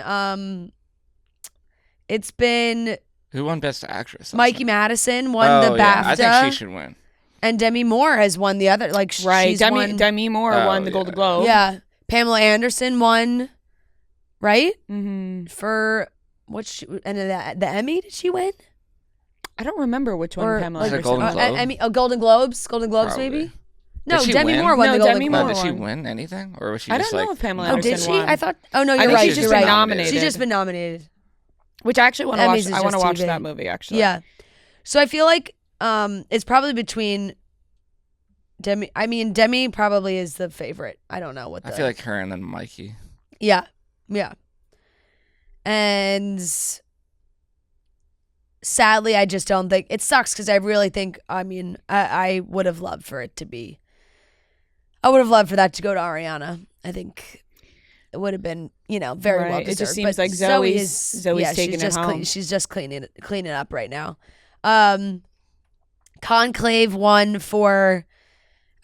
It's been. Who won Best Actress? Mikey Madison won the BAFTA. Yeah. I think she should win. And Demi Moore has won the other. Demi Moore won the Golden Globe. Yeah. Pamela Anderson won. Right. Mm-hmm. For the Emmy? Did she win? I don't remember which one Pamela Anderson. Golden Globe? Golden Globes. Golden Globes, Probably. maybe. No, Demi Moore won the Golden Globe. Did she win anything, or was she? I Just don't know if Pamela Anderson did she? won. I thought. Oh no, you're right. She's just been nominated. She's just been nominated. Which I actually want to watch. I want to watch TV. that movie actually. Yeah. So I feel like it's probably between Demi. I mean, Demi probably is the favorite. I don't know what. I feel like her and then Mikey. Yeah. And sadly, I just don't think it sucks because I really think. I mean, I would have loved for it to be. I would have loved for that to go to Ariana. I think it would have been, very well deserved. It just seems like Zoe's taking it home. She's just cleaning up right now. Conclave won for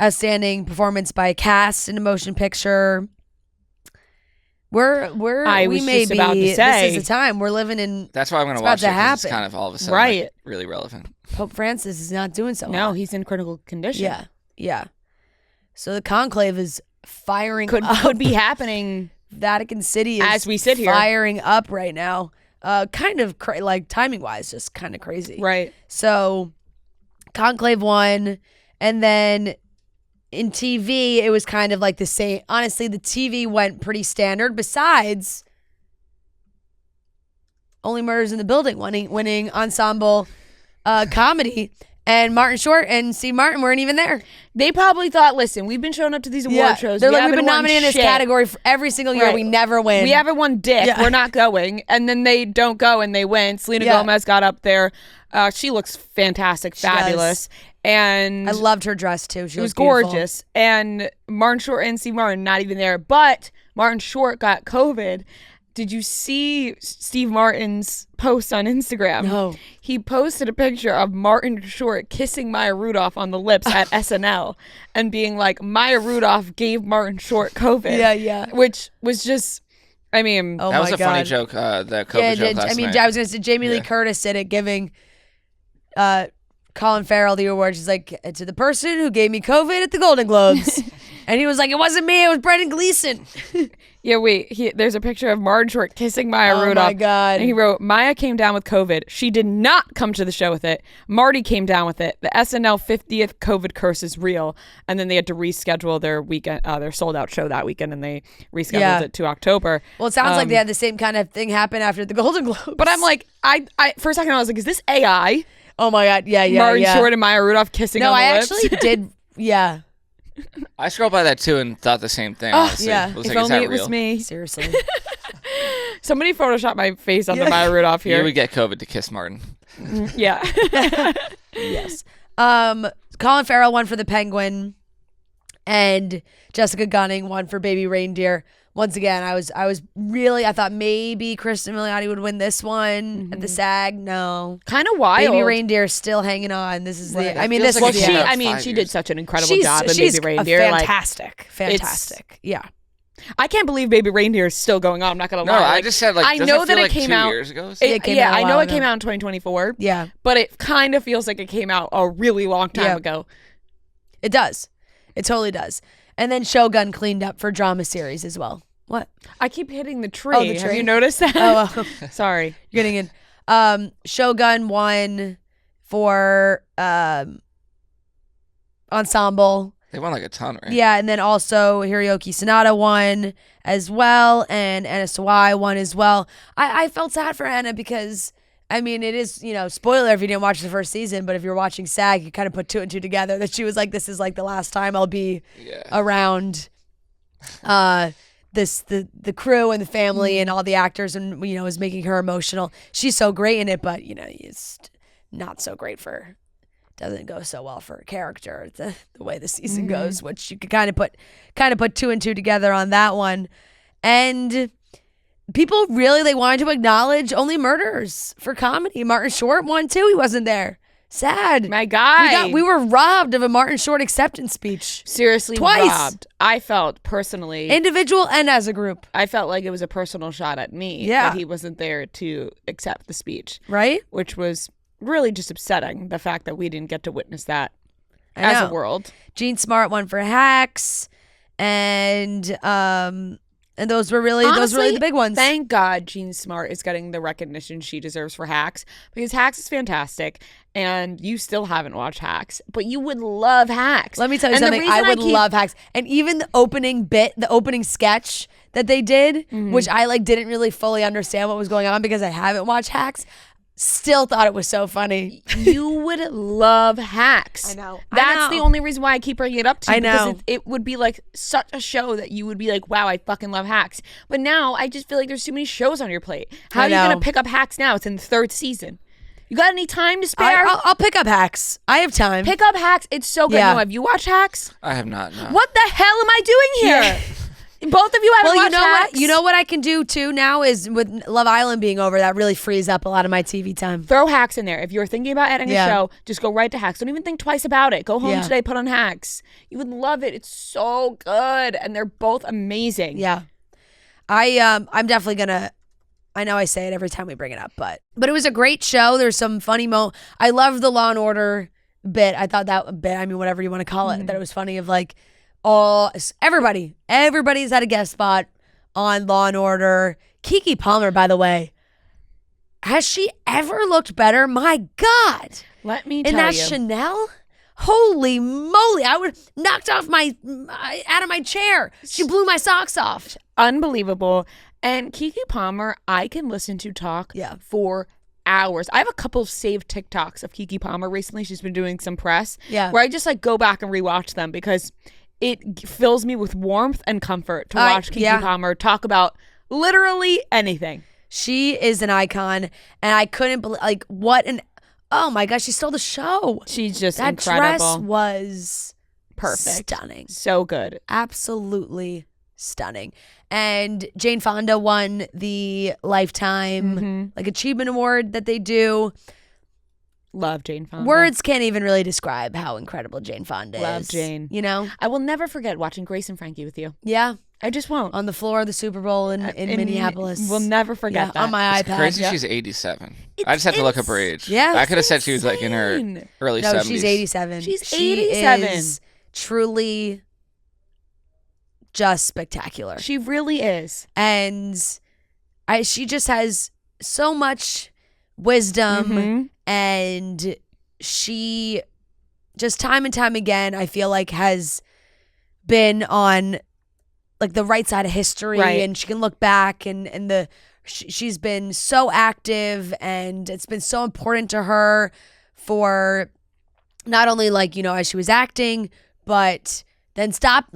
outstanding performance by a cast in a motion picture. We may be about to say this is the time we're living in. That's why I'm going to watch it. It's kind of all of a sudden really relevant. Pope Francis is not doing so. No, he's in critical condition. Yeah. So the conclave is firing. Could be happening. Vatican City is as we sit here firing up right now. Kind of like timing wise, just kind of crazy. Right. So conclave won, and then in TV it was kind of like the same. Honestly, the TV went pretty standard. Besides, Only Murders in the Building winning ensemble comedy. And Martin Short and Steve Martin weren't even there. They probably thought, listen, we've been showing up to these award shows. They're like, we've been nominated in this category for every single year. Right. We never win. We haven't won dick. Yeah. We're not going. And then they don't go and they win. Selena Gomez got up there. She looks fantastic, fabulous. And I loved her dress too. She was gorgeous. And Martin Short and Steve Martin not even there. But Martin Short got COVID. Did you see Steve Martin's post on Instagram? No. He posted a picture of Martin Short kissing Maya Rudolph on the lips at SNL and being like, Maya Rudolph gave Martin Short COVID. Yeah. Which was just, I mean. That was a funny joke, the COVID joke last night. I was going to say, Jamie Lee Curtis did it, giving Colin Farrell the award. She's like, to the person who gave me COVID at the Golden Globes. And he was like, it wasn't me, it was Brendan Gleeson. Yeah, wait. There's a picture of Martin Short kissing Maya Rudolph. Oh, my God. And he wrote, Maya came down with COVID. She did not come to the show with it. Marty came down with it. The SNL 50th COVID curse is real. And then they had to reschedule their weekend, their sold-out show that weekend, and they rescheduled it to October. Well, it sounds like they had the same kind of thing happen after the Golden Globes. But I'm like, I for a second, I was like, is this AI? Oh, my God. Yeah. Martin Short and Maya Rudolph kissing on the lips? No, I actually did. Yeah. I scrolled by that too and thought the same thing. Honestly. Yeah. I was if like, only is that it was real? me. Seriously. Somebody photoshopped my face on the Maya Rudolph here. You would get COVID to kiss Martin. Yeah. Yes. Colin Farrell won for The Penguin, and Jessica Gunning won for Baby Reindeer. Once again, I thought maybe Kristen Milioti would win this one at the SAG. No, kind of wild. Baby Reindeer still hanging on. This is right. I mean, this like is she did such an incredible job in Baby Reindeer. Fantastic. Yeah. I can't believe Baby Reindeer is still going on. I'm not gonna lie. No, I just said I know that it came out 2 years ago. I know it came out in 2024. Yeah, but it kind of feels like it came out a really long time ago. It does. It totally does. And then Shogun cleaned up for drama series as well. What? I keep hitting the tree. Oh, the tree. Have you noticed that? Oh, sorry. Getting in. Shogun won for ensemble. They won like a ton, right? Yeah, and then also Hiroyuki Sanada won as well, and Anna Sawai won as well. I felt sad for Anna because, I mean, it is, spoiler if you didn't watch the first season, but if you're watching SAG, you kind of put two and two together that she was like, this is like the last time I'll be around the crew and the family and all the actors, and, is making her emotional. She's so great in it, but, it's not so great for... Doesn't go so well for a character the way the season goes, which you could kind of put two and two together on that one. And people really, they wanted to acknowledge Only Murders for comedy. Martin Short won too. He wasn't there. Sad. My guy. We were robbed of a Martin Short acceptance speech. Seriously, twice. Robbed. I felt personally, individual and as a group, I felt like it was a personal shot at me that he wasn't there to accept the speech. Right? Which was really just upsetting, the fact that we didn't get to witness that as a world. Jean Smart won for Hacks, and those were really the big ones. Thank God Jean Smart is getting the recognition she deserves for Hacks, because Hacks is fantastic, and you still haven't watched Hacks, but you would love Hacks. Let me tell you something. I would love Hacks, and even the opening sketch that they did, which I didn't really fully understand what was going on because I haven't watched Hacks. Still thought it was so funny. You would love Hacks. I know. That's the only reason why I keep bringing it up to you. I know. Because it would be like such a show that you would be like, wow, I fucking love Hacks. But now I just feel like there's too many shows on your plate. How are you going to pick up Hacks now? It's in the third season. You got any time to spare? I'll pick up Hacks. I have time. Pick up Hacks. It's so good. Yeah. No, have you watched Hacks? I have not, no. What the hell am I doing here? Yeah. Both of you haven't watched Hacks? You know what I can do too now is with Love Island being over, that really frees up a lot of my TV time. Throw Hacks in there. If you're thinking about adding a show, just go right to Hacks. Don't even think twice about it. Go home today, put on Hacks. You would love it. It's so good, and they're both amazing. Yeah, I'm definitely gonna. I know I say it every time we bring it up, but it was a great show. There's some funny I love the Law and Order bit. I thought that bit. I mean, whatever you want to call it, that it was funny. Of like. Everybody's had a guest spot on Law and Order. Keke Palmer, by the way, has she ever looked better? My God, let me tell you. In that Chanel, holy moly! I would knocked off out of my chair. She blew my socks off. Unbelievable. And Keke Palmer, I can listen to talk for hours. I have a couple of saved TikToks of Keke Palmer recently. She's been doing some press where I just go back and rewatch them because it fills me with warmth and comfort to watch Keke Palmer talk about literally anything. She is an icon, and I couldn't believe, oh my gosh, she stole the show. She's just that incredible. Dress was perfect. Stunning. So good. Absolutely stunning. And Jane Fonda won the Lifetime Achievement Award that they do. Love Jane Fonda. Words can't even really describe how incredible Jane Fonda is. Love Jane. I will never forget watching Grace and Frankie with you. Yeah. I just won't. On the floor of the Super Bowl in Minneapolis. We'll never forget that. On my it's iPad. Crazy she's 87. I just have to look up her age. Yeah. I could have said she was in her early 70s. No, she's 87. She's 87. She is truly just spectacular. She really is. And she just has so much wisdom, and she just time and time again, I feel like, has been on the right side of history, and she can look back and she's been so active, and it's been so important to her for not only as she was acting, but then stopped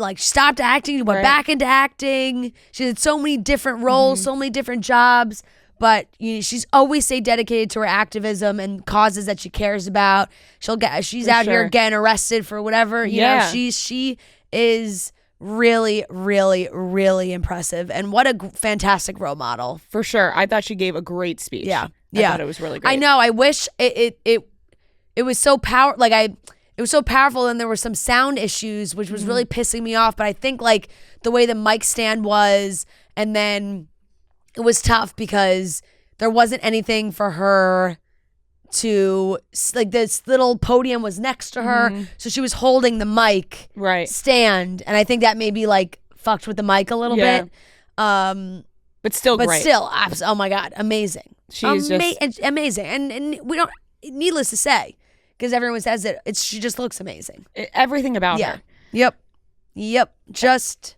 acting, went back into acting. She did so many different roles, so many different jobs, but she's always stayed dedicated to her activism and causes that she cares about. She's out here getting arrested for whatever. You know, she is really, really, really impressive, and what a fantastic role model. For sure. I thought she gave a great speech. I thought it was really great. I know. I wish it was so it was so powerful, and there were some sound issues, which was really pissing me off. But I think the way the mic stand was, and then it was tough because there wasn't anything for her to, this little podium was next to her. So she was holding the mic stand. And I think that maybe fucked with the mic a little bit. But still great. Oh my God, amazing. She's just amazing. And we don't, needless to say, because everyone says it. She just looks amazing. Everything about her. Yep. Just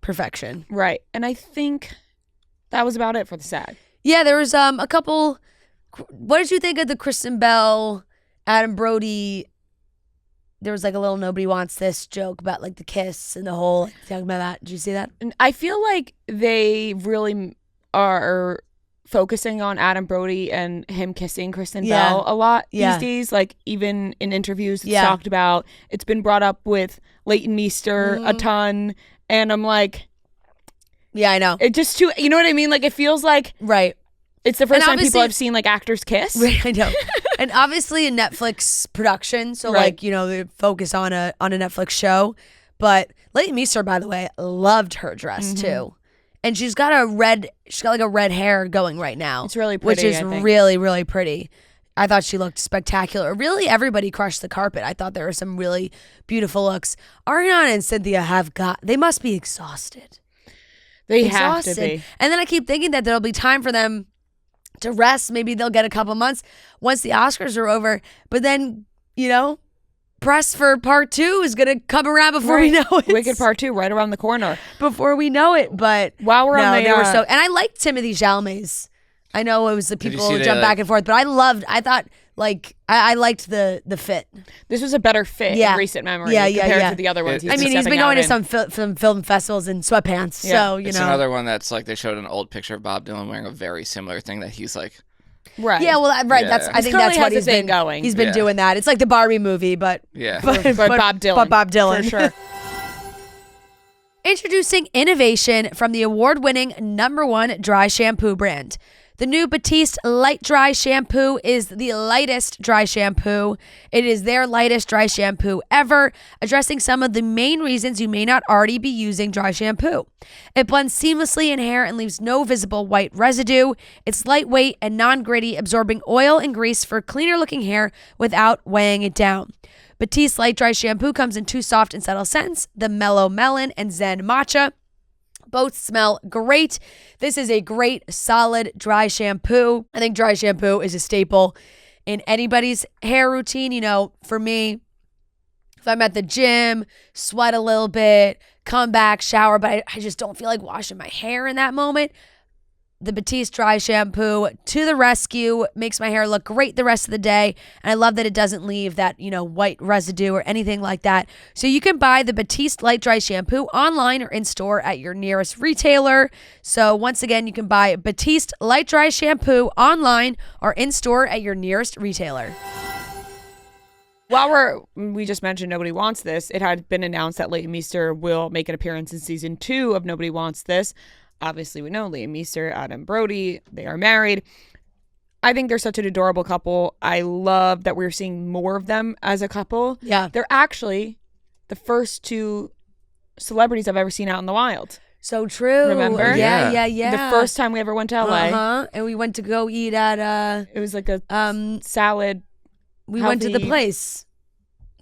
perfection. Right. And I think that was about it for the SAG. Yeah, there was a couple. What did you think of the Kristen Bell, Adam Brody? There was like a little "nobody wants this" joke about like the kiss and the whole talking about that. Did you see that? And I feel like they really are focusing on Adam Brody and him kissing Kristen Bell a lot these days. Like even in interviews, it's talked about. It's been brought up with Leighton Meester a ton, and I'm like, yeah, I know. It just too. You know what I mean? Like it feels like It's the first time people have seen like actors kiss. Right, I know. And obviously a Netflix production, so like, you know, they focus on a Netflix show. But Leighton Meester, by the way, loved her dress too. And she's got like a red hair going right now. It's really which pretty. is really, really pretty. I thought she looked spectacular. Really, everybody crushed the carpet. I thought there were some really beautiful looks. Ariana and Cynthia they must be exhausted. They have to be. And then I keep thinking that there'll be time for them to rest. Maybe they'll get a couple months once the Oscars are over. But then, you know, press for part 2 is going to come around before we know it. Wicked part 2 right around the corner. Before we know it. But while we're on the... they were so... And I liked Timothée Chalamet's. I know it was the people who jump back and forth, but I thought I liked the fit. This was a better fit in recent memory compared to the other ones. I mean, he's been going to some film festivals in sweatpants, so, you know. It's another one that's like they showed an old picture of Bob Dylan wearing a very similar thing that he's like... Right. Yeah, well, right. Yeah. I think that's what he's been going. He's been doing that. It's like the Barbie movie, but... Yeah. but Bob Dylan. But Bob Dylan. For sure. Introducing innovation from the award-winning #1 dry shampoo brand. The new Batiste Light Dry Shampoo is the lightest dry shampoo. It is their lightest dry shampoo ever, addressing some of the main reasons you may not already be using dry shampoo. It blends seamlessly in hair and leaves no visible white residue. It's lightweight and non-gritty, absorbing oil and grease for cleaner-looking hair without weighing it down. Batiste Light Dry Shampoo comes in 2 soft and subtle scents, the Mellow Melon and Zen Matcha. Both smell great. This is a great, solid dry shampoo. I think dry shampoo is a staple in anybody's hair routine. You know, for me, if I'm at the gym, sweat a little bit, come back, shower, but I just don't feel like washing my hair in that moment. The Batiste dry shampoo to the rescue, makes my hair look great the rest of the day. And I love that it doesn't leave that, you know, white residue or anything like that. So you can buy the Batiste Light Dry Shampoo online or in store at your nearest retailer. So once again, you can buy Batiste Light Dry Shampoo online or in store at your nearest retailer. While we just mentioned Nobody Wants This, it had been announced that Leighton Meester will make an appearance in season 2 of Nobody Wants This. Obviously, we know Leighton Meester, Adam Brody, they are married. I think they're such an adorable couple. I love that we're seeing more of them as a couple. Yeah. They're actually the first 2 celebrities I've ever seen out in the wild. So true. Remember? Yeah. The first time we ever went to LA. And we went to go eat at it was like a salad. We went to the place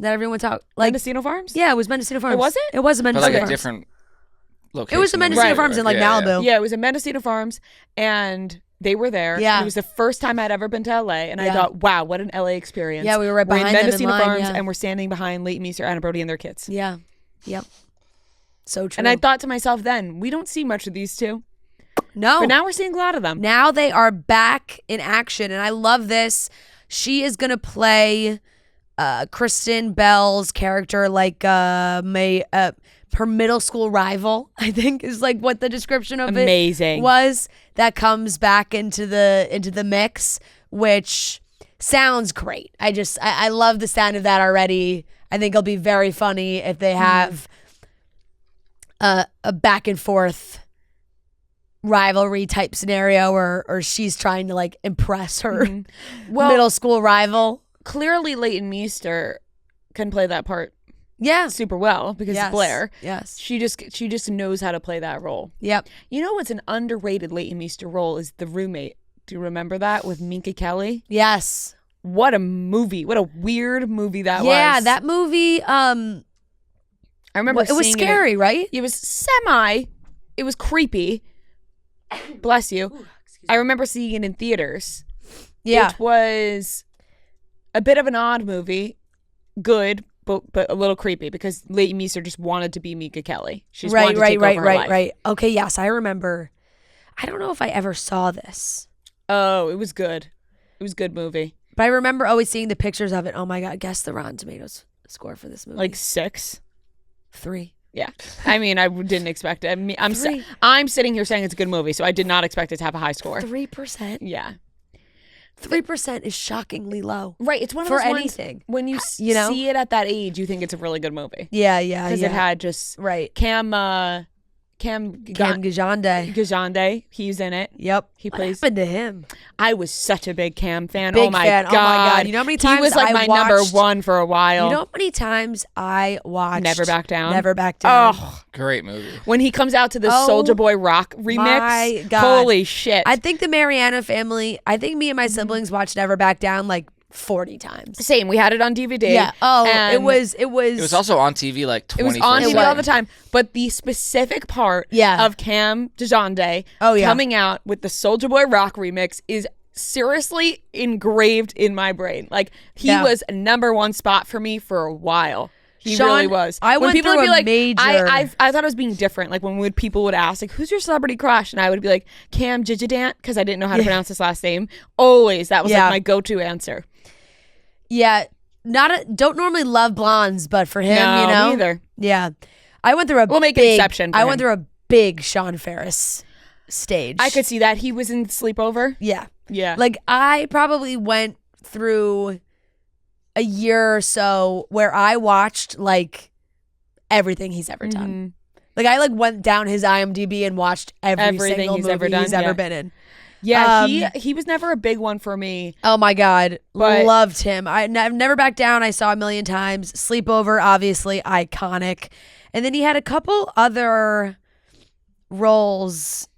that everyone talked like Mendocino Farms? Yeah, it was Mendocino Farms. It was it? It was a Mendocino like Farms. A different location. It was the Mendocino Farms in like Malibu. Yeah, it was in Mendocino Farms, and they were there. Yeah, it was the first time I'd ever been to LA, and I thought, wow, what an LA experience. Yeah, we were right behind them in Mendocino line, Farms, and we're standing behind Leighton Meester, Adam Brody, and their kids. Yeah, yep, so true. And I thought to myself, then we don't see much of these 2. No, but now we're seeing a lot of them. Now they are back in action, and I love this. She is gonna play Kristen Bell's character like her middle school rival, I think is like what the description of it was, that comes back into the mix, which sounds great. I love the sound of that already. I think it'll be very funny if they have a back and forth rivalry type scenario or she's trying to like impress her middle school rival. Clearly Leighton Meester can play that part super well because Blair. Yes. She just knows how to play that role. Yep. You know what's an underrated Leighton Meester role is The Roommate. Do you remember that with Minka Kelly? Yes. What a movie. What a weird movie that was. Yeah, that movie I remember it was scary, right? It was it was creepy. Bless you. I remember seeing it in theaters. Yeah. It was a bit of an odd movie. Good, but a little creepy because Leighton Meester just wanted to be Mika Kelly. She's wanted to take over her life. Right. Okay, yes, I remember. I don't know if I ever saw this. Oh, it was good. It was a good movie. But I remember always seeing the pictures of it. Oh my God, guess the Rotten Tomatoes score for this movie. Like 6? 3. Yeah. I mean, I didn't expect it. I mean, I'm sitting here saying it's a good movie, so I did not expect it to have a high score. 3%? Yeah. 3% is shockingly low. Right. It's one of for those ones anything. When you see it at that age, you think it's a really good movie. Yeah. Because it had just Cam Gajande, he's in it. Yep. He plays. What happened to him? I was such a big Cam fan. Big oh my fan. God. Oh my God. You know how many times he was like my number one for a while. You know how many times I watched Never Back Down? Never Back Down. Oh, great movie. When he comes out to the Soulja Boy Rock remix. My God. Holy shit. I think the Mariana family, me and my siblings watched Never Back Down like 40 times. Same. We had it on DVD. Yeah. Oh, it was. It was also on TV like 24/7. It was on TV all the time. But the specific part of Cam Gajande coming out with the Soulja Boy Rock remix is seriously engraved in my brain. Like, he was a number one spot for me for a while. He really was. I went through a major... I thought I was being different. Like, when people would ask, like, who's your celebrity crush? And I would be like, Cam Jijidant, because I didn't know how to pronounce his last name. Always. That was like my go-to answer. Yeah. Don't normally love blondes, but for him, no, you know. Me either. Yeah. I went through We'll make an exception for him. went through a big Sean Ferris stage. I could see that. He was in Sleepover. Yeah. Yeah. Like, I probably went through a year or so where I watched like everything he's ever done. Mm-hmm. Like, I went down his IMDb and watched everything single he's movie ever done, he's ever been in. Yeah, he was never a big one for me. Oh my God, but loved him. I've never backed down. I saw a million times. Sleepover, obviously iconic, and then he had a couple other roles.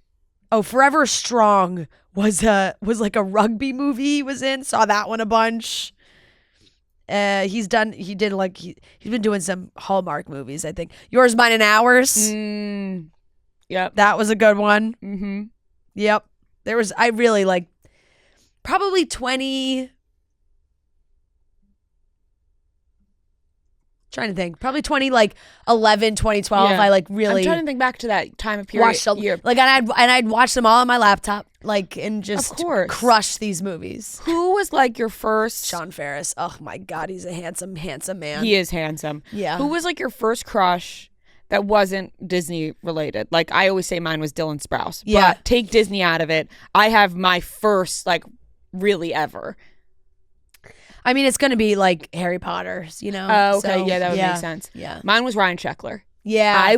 Oh, Forever Strong was like a rugby movie he was in. Saw that one a bunch. He's been doing some Hallmark movies, I think. Yours, Mine, and Ours. Yep, that was a good one. Mm-hmm. Yep. I really like probably 20. Trying to think. Probably 2011, 2012. Yeah. I really. I'm trying to think back to that time of period. And I'd watch them all on my laptop, and just of course crush these movies. Who was your first? Sean Ferris. Oh my God, he's a handsome, handsome man. He is handsome. Yeah. Who was your first crush that wasn't Disney related? Like, I always say mine was Dylan Sprouse. Yeah. But take Disney out of it. I have my first, really ever. I mean, it's going to be Harry Potter's, you know? Oh, okay. So, yeah, that would make sense. Yeah. Mine was Ryan Sheckler. Yeah.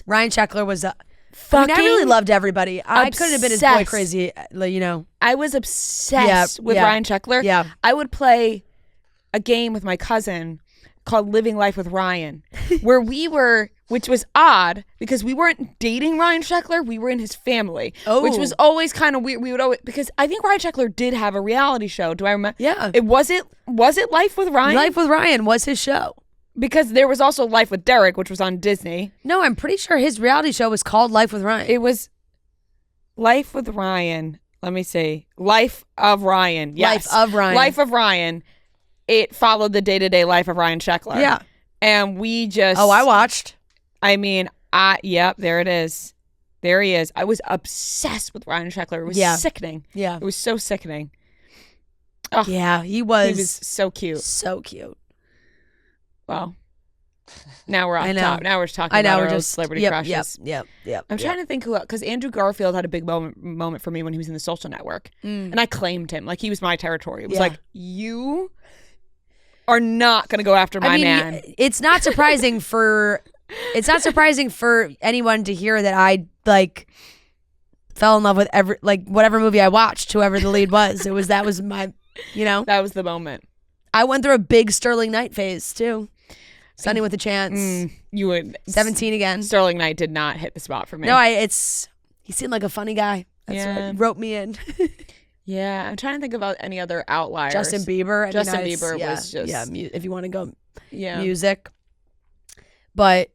Ryan Sheckler was I fucking really loved everybody. I couldn't have been his boy crazy, you know? I was obsessed with Ryan Sheckler. Yeah. I would play a game with my cousin called Living Life with Ryan, where which was odd because we weren't dating Ryan Sheckler, we were in his family, which was always kind of weird. We would always, because I think Ryan Sheckler did have a reality show. Do I remember? Yeah. Was it Life with Ryan? Life with Ryan was his show. Because there was also Life with Derek, which was on Disney. No, I'm pretty sure his reality show was called Life with Ryan. It was Life with Ryan. Let me see. Life of Ryan. Yes. Life of Ryan. Life of Ryan. It followed the day-to-day life of Ryan Sheckler. Yeah. And we just... Oh, I watched. I mean, yep, there it is. There he is. I was obsessed with Ryan Sheckler. It was sickening. Yeah. It was so sickening. Oh, yeah, he was... He was so cute. So cute. Well, now we're off top. Now we're talking about our old celebrity crushes. Yep. I'm trying to think who... Because Andrew Garfield had a big moment for me when he was in The Social Network. And I claimed him. He was my territory. It was you... are not going to go after my man. It's not surprising for anyone to hear that I fell in love with whatever movie I watched, whoever the lead was. That was my, you know. That was the moment. I went through a big Sterling Knight phase too. Sunny with a Chance. You would 17 again. Sterling Knight did not hit the spot for me. No, he seemed like a funny guy. That's what wrote me in. Yeah, I'm trying to think about any other outliers. Justin Bieber. Bieber was just... Yeah, if you want to go music. But,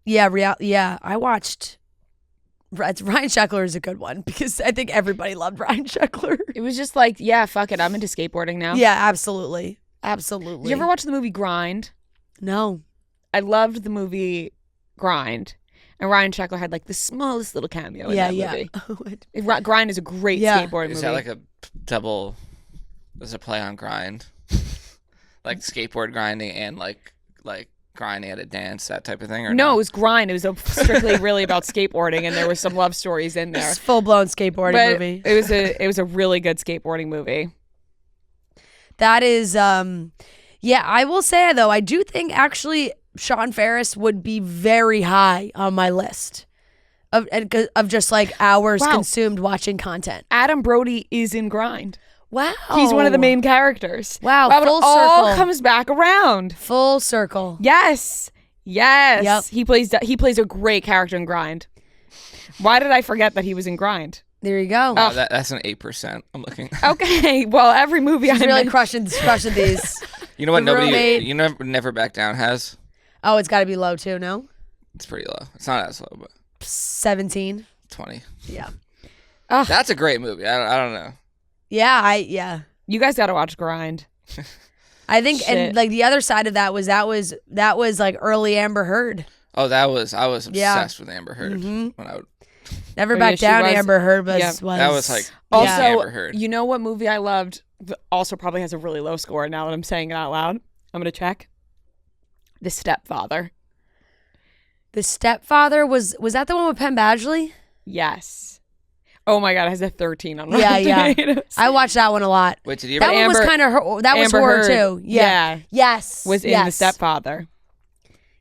I watched... Ryan Sheckler is a good one because I think everybody loved Ryan Sheckler. It was just fuck it, I'm into skateboarding now. Yeah, absolutely. Absolutely. Did you ever watch the movie Grind? No. I loved the movie Grind. And Ryan Sheckler had like the smallest little cameo in that movie. Grind is a great skateboard movie. Is that like a double, does it play on grind? Like skateboard grinding and like grinding at a dance, that type of thing? Or no, it was Grind. It was strictly really about skateboarding, and there were some love stories in there. It's full-blown skateboarding movie. It was a really good skateboarding movie. That is, I will say, though, I do think actually Sean Ferris would be very high on my list of just like hours consumed watching content. Adam Brody is in Grind. Wow. He's one of the main characters. Wow, full circle. It all comes back around. Full circle. Yes. Yep. He plays a great character in Grind. Why did I forget that he was in Grind? There you go. Oh, that's an 8%. I'm looking. Okay. Well, every movie She's really crushing these. You know what Never Back Down has? Oh, it's got to be low too, no? It's pretty low. It's not as low, but 17. 20. Yeah. That's a great movie. I don't know. Yeah, You guys got to watch Grind. I think, and like the other side of that was like early Amber Heard. Oh, I was obsessed with Amber Heard when I would. Never Back Down. Amber Heard was that was like also Amber Heard. You know what movie I loved? Also, probably has a really low score. Now that I'm saying it out loud, I'm gonna check. The Stepfather. The Stepfather was that the one with Penn Badgley? Yes. Oh my God, it has a 13 on Rotten Tomatoes. I watched that one a lot. Wait, did you that ever? one was kind of her. That was Amber horror Heard, too. Yeah. Yes. Was in The Stepfather.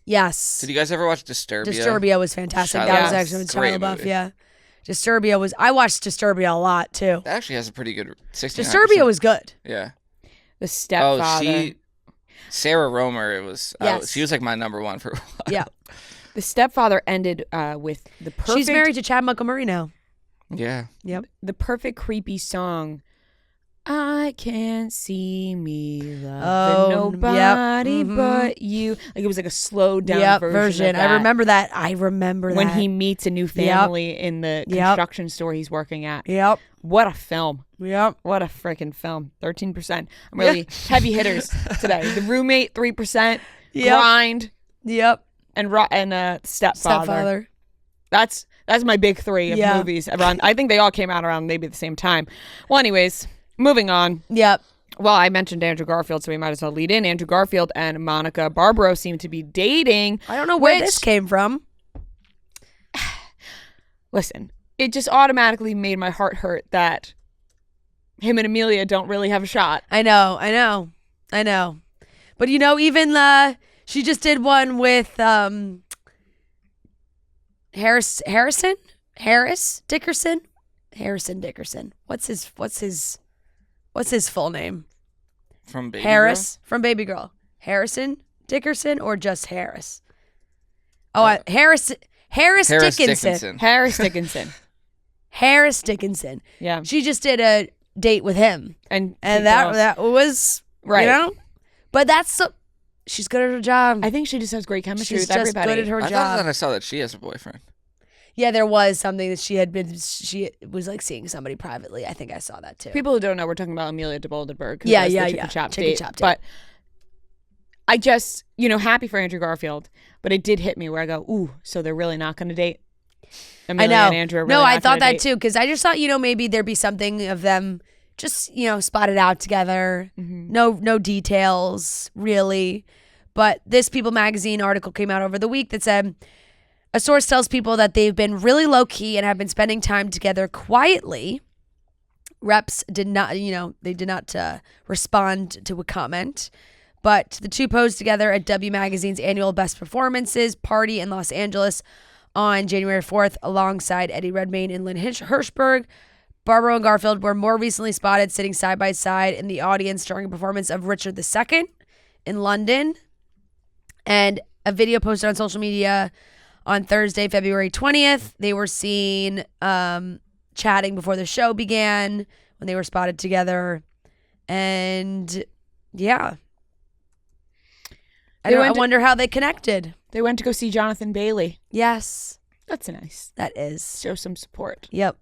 Yes. Did you guys ever watch Disturbia? Disturbia was fantastic. That was actually with Shia LaBeouf. Yeah. Disturbia was. I watched Disturbia a lot too. That actually has a pretty good 69%. Disturbia was good. Yeah. The Stepfather. Sarah Romer. It was. She was like my number one for a while. Yeah. The Stepfather ended with the perfect. She's married to Chad Montgomery now. Yeah. Yep. The perfect creepy song. I can't see me loving nobody but you. Like it was like a slowed down version. I remember that. When he meets a new family in the construction store he's working at. Yep. What a film. Yep. What a freaking film. 13%. I'm really heavy hitters today. The Roommate, 3%. Grind. Yep. And Stepfather. That's my big three of movies. I think they all came out around maybe the same time. Well, anyways, moving on. Yep. Well, I mentioned Andrew Garfield, so we might as well lead in. Andrew Garfield and Monica Barbaro seem to be dating. I don't know where this came from. Listen, it just automatically made my heart hurt that him and Amelia don't really have a shot. I know. But even she just did one with Harris Dickerson. What's his full name? From Baby Harris Girl? from Baby Girl. Harrison Dickerson or just Harris? Oh, Harris Dickinson. Harris Dickinson. Yeah. She just did a date with him, and that was right. But she's good at her job. I think she just has great chemistry She's with just everybody. good at her I job. thought that I saw that she has a boyfriend. Yeah, there was something that she was like seeing somebody privately. I think I saw that too. People who don't know, we're talking about Amelia de Boldenberg. Yeah. Chop date. But I just, happy for Andrew Garfield, but it did hit me where I go, ooh, so they're really not going to date? Amelia and Andrew are really I not thought gonna that too, because I just thought, maybe there'd be something of them just, spotted out together. Mm-hmm. No details, really. But this People magazine article came out over the week that said, a source tells People that they've been really low-key and have been spending time together quietly. Reps did not, they did not respond to a comment. But the two posed together at W Magazine's annual Best Performances party in Los Angeles on January 4th alongside Eddie Redmayne and Lynn Hirschberg. Barbaro and Garfield were more recently spotted sitting side by side in the audience during a performance of Richard II in London. And a video posted on social media on Thursday, February 20th. They were seen chatting before the show began when they were spotted together. And yeah. I wonder how they connected. They went to go see Jonathan Bailey. Yes. That's nice. That is. Show some support. Yep.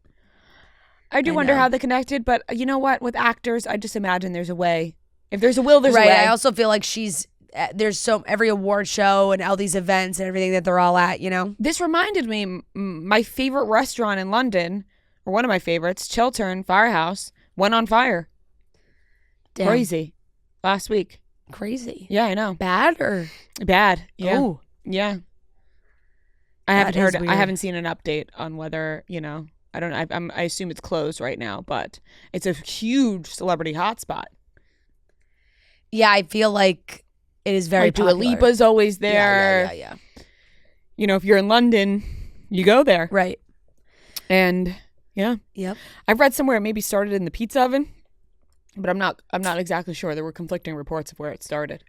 I wonder how they connected, but you know what? With actors, I just imagine there's a way If there's a will, there's a way. I also feel like there's every award show and all these events and everything that they're all at, you know? This reminded me, my favorite restaurant in London, or one of my favorites, Chiltern Firehouse, went on fire. Damn. Crazy. Last week. Crazy. Yeah, I know. Bad or? Bad. Yeah. Ooh. Yeah. I haven't seen an update on whether, I assume it's closed right now, but it's a huge celebrity hotspot. Yeah, I feel like it is very popular. Dua Lipa's always there. Yeah. If you're in London, you go there. Right. And yeah. Yep. I've read somewhere it maybe started in the pizza oven, but I'm not exactly sure. There were conflicting reports of where it started.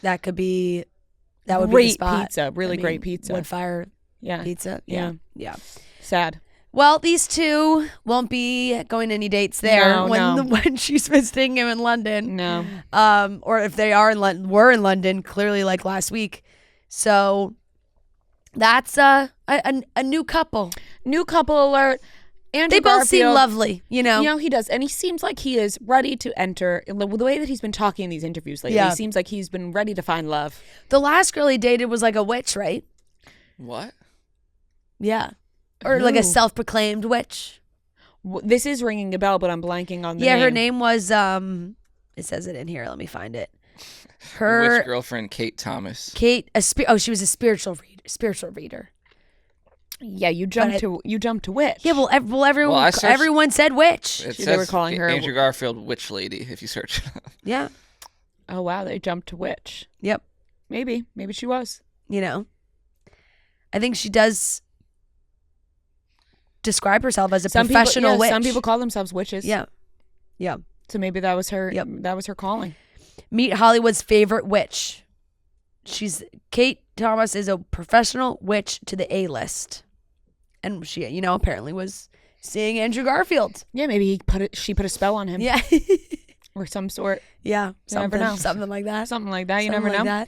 That would be the great spot. Pizza, really great pizza. Wood fire Yeah. pizza. Yeah. Sad. Sad. Well, these two won't be going to any dates there when she's visiting him in London. No. Or if they were in London, clearly like last week. So that's a new couple. New couple alert. Andrew They both seem Garfield, lovely, you know. He does. And he seems like he is ready to enter. The way that he's been talking in these interviews lately, he seems like he's been ready to find love. The last girl he dated was like a witch, right? What? Yeah. Or like a self-proclaimed witch. This is ringing a bell, but I'm blanking on the name. Yeah, her name was, it says it in here. Let me find it. Her witch girlfriend, Kate Thomas. She was a spiritual reader. Yeah, you jumped to witch. Yeah, everyone said witch. They were calling her Andrew Garfield witch lady if you search it up. Yeah. Oh wow, they jumped to witch. Yep. Maybe she was. I think she does describe herself as a professional witch. Some people call themselves witches. Yeah. So maybe that was her. Yep. That was her calling. Meet Hollywood's favorite witch. Kate Thomas is a professional witch to the A-list, and she, apparently was seeing Andrew Garfield. Yeah, maybe she put a spell on him. Yeah, or some sort. Yeah, something like that. Something like that. You never know.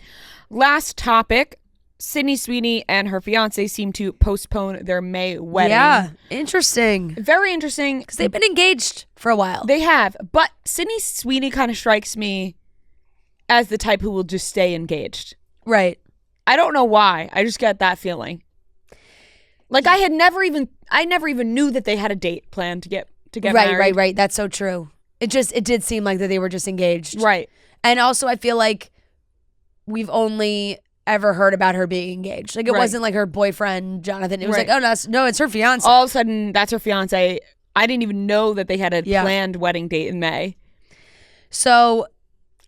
Last topic. Sydney Sweeney and her fiancé seem to postpone their May wedding. Yeah, interesting. Very interesting. Because they've been engaged for a while. They have. But Sydney Sweeney kind of strikes me as the type who will just stay engaged. Right. I don't know why. I just get that feeling. Like I never even knew that they had a date planned to get married. Right. That's so true. It did seem like that they were just engaged. Right. And also I feel like we've only ever heard about her being engaged. Like it wasn't like her boyfriend, Jonathan. It was like, no, it's her fiance. All of a sudden, that's her fiance. I didn't even know that they had a planned wedding date in May. So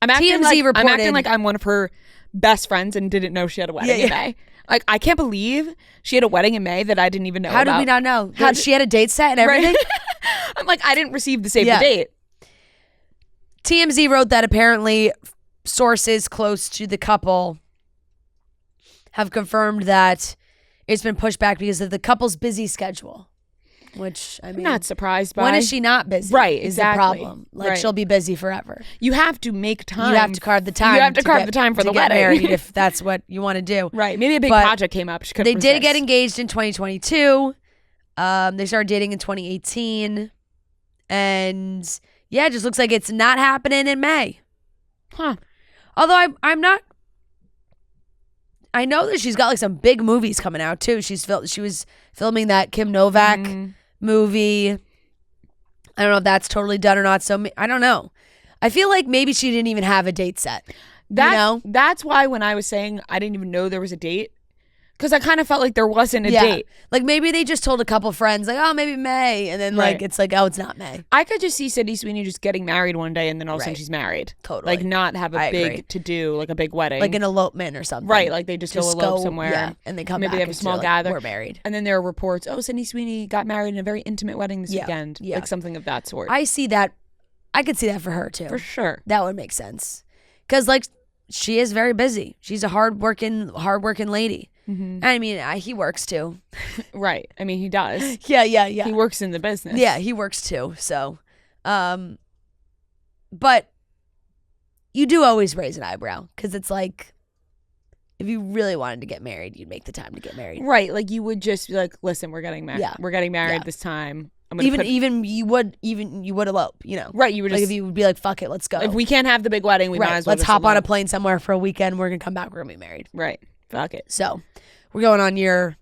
I'm acting like I'm one of her best friends and didn't know she had a wedding in May. Like, I can't believe she had a wedding in May that I didn't even know about. How did we not know? She had a date set and everything? Right? I'm like, I didn't receive the save the date. TMZ wrote that apparently sources close to the couple have confirmed that it's been pushed back because of the couple's busy schedule. Which, I mean, I'm not surprised by. When is she not busy? Right, is exactly. the problem. Like, she'll be busy forever. You have to make time. You have to carve the time. You have to carve the time for the wedding. Married if that's what you want to do. Right. Maybe a big project came up. They did get engaged in 2022. They started dating in 2018. And, yeah, it just looks like it's not happening in May. Huh. Although I'm not. I know that she's got like some big movies coming out too. She was filming that Kim Novak movie. I don't know if that's totally done or not. So I don't know. I feel like maybe she didn't even have a date set. That's why when I was saying I didn't even know there was a date, because I kind of felt like there wasn't a date. Like maybe they just told a couple friends like, oh, maybe May. And then like it's like, oh, it's not May. I could just see Sydney Sweeney just getting married one day and then all of a sudden she's married. Totally. Like not have a big to-do, like a big wedding. Like an elopement or something. Right. Like they just go elope somewhere. Yeah, and they come maybe back. They have a small gather. We're married. And then there are reports, Sydney Sweeney got married in a very intimate wedding this weekend. Yeah. Like something of that sort. I see that. I could see that for her too. For sure. That would make sense. Because like she is very busy. She's a hardworking lady. Mm-hmm. I mean, he works too. Right. I mean, he does. Yeah. He works in the business. Yeah, he works too. So, but you do always raise an eyebrow because it's like, if you really wanted to get married, you'd make the time to get married. Right. Like you would just be like, listen, we're getting married. Yeah. We're getting married this time. Even you would elope, you know. Right, you would like just, if you would be like, fuck it, let's go. if we can't have the big wedding, we might as well let's just hop on a elope. plane somewhere for a weekend. We're gonna come back. We're gonna be married. Right, fuck it. So we're going on year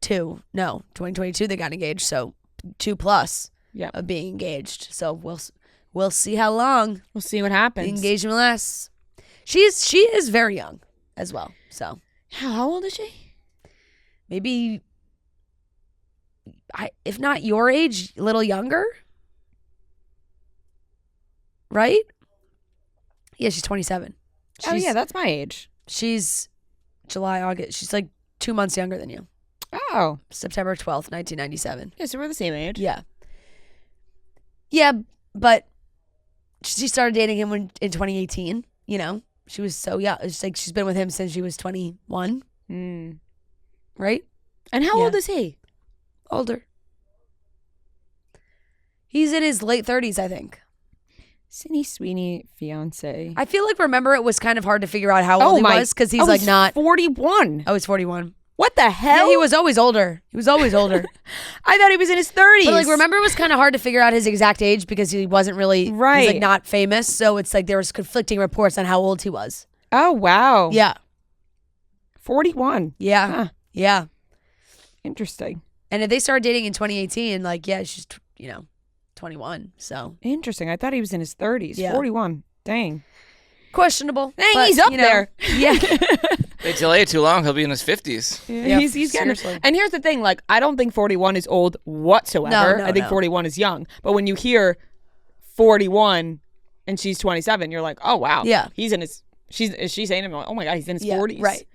2. No, 2022 they got engaged. So 2+ of being engaged. So we'll see how long. We'll see what happens. The engagement lasts. She is very young as well. So how old is she? Maybe, if not your age, a little younger. Right? Yeah, she's 27. Oh yeah, that's my age. She's July, August. She's like 2 months younger than you. Oh. September 12th, 1997. Yeah, so we're the same age. Yeah. Yeah, but she started dating him in 2018, you know? She was so young. It's like she's been with him since she was 21. Right? And how old is he? Older. He's in his late 30s, I think. Sydney Sweeney, fiancé. I feel like, remember, it was kind of hard to figure out how old he was because he's like not 41. Oh, he's 41. What the hell? Yeah, he was always older. I thought he was in his 30s. But like, remember, it was kind of hard to figure out his exact age because he wasn't really He's like not famous. So it's like there was conflicting reports on how old he was. Oh wow. Yeah. 41. Yeah. Huh. Yeah. Interesting. And if they started dating in 2018, like, yeah, she's 21. So interesting. I thought he was in his 30s. Yeah. 41. Dang. Questionable. Dang, he's up there. Yeah. They delay it too long, he'll be in his 50s. Yeah, he's getting seriously. And here's the thing, like, I don't think 41 is old whatsoever. No, I think 41 is young. But when you hear 41 and she's 27, you're like, oh wow. Yeah. He's in his is she saying to him, oh my God, he's in his 40s. Right.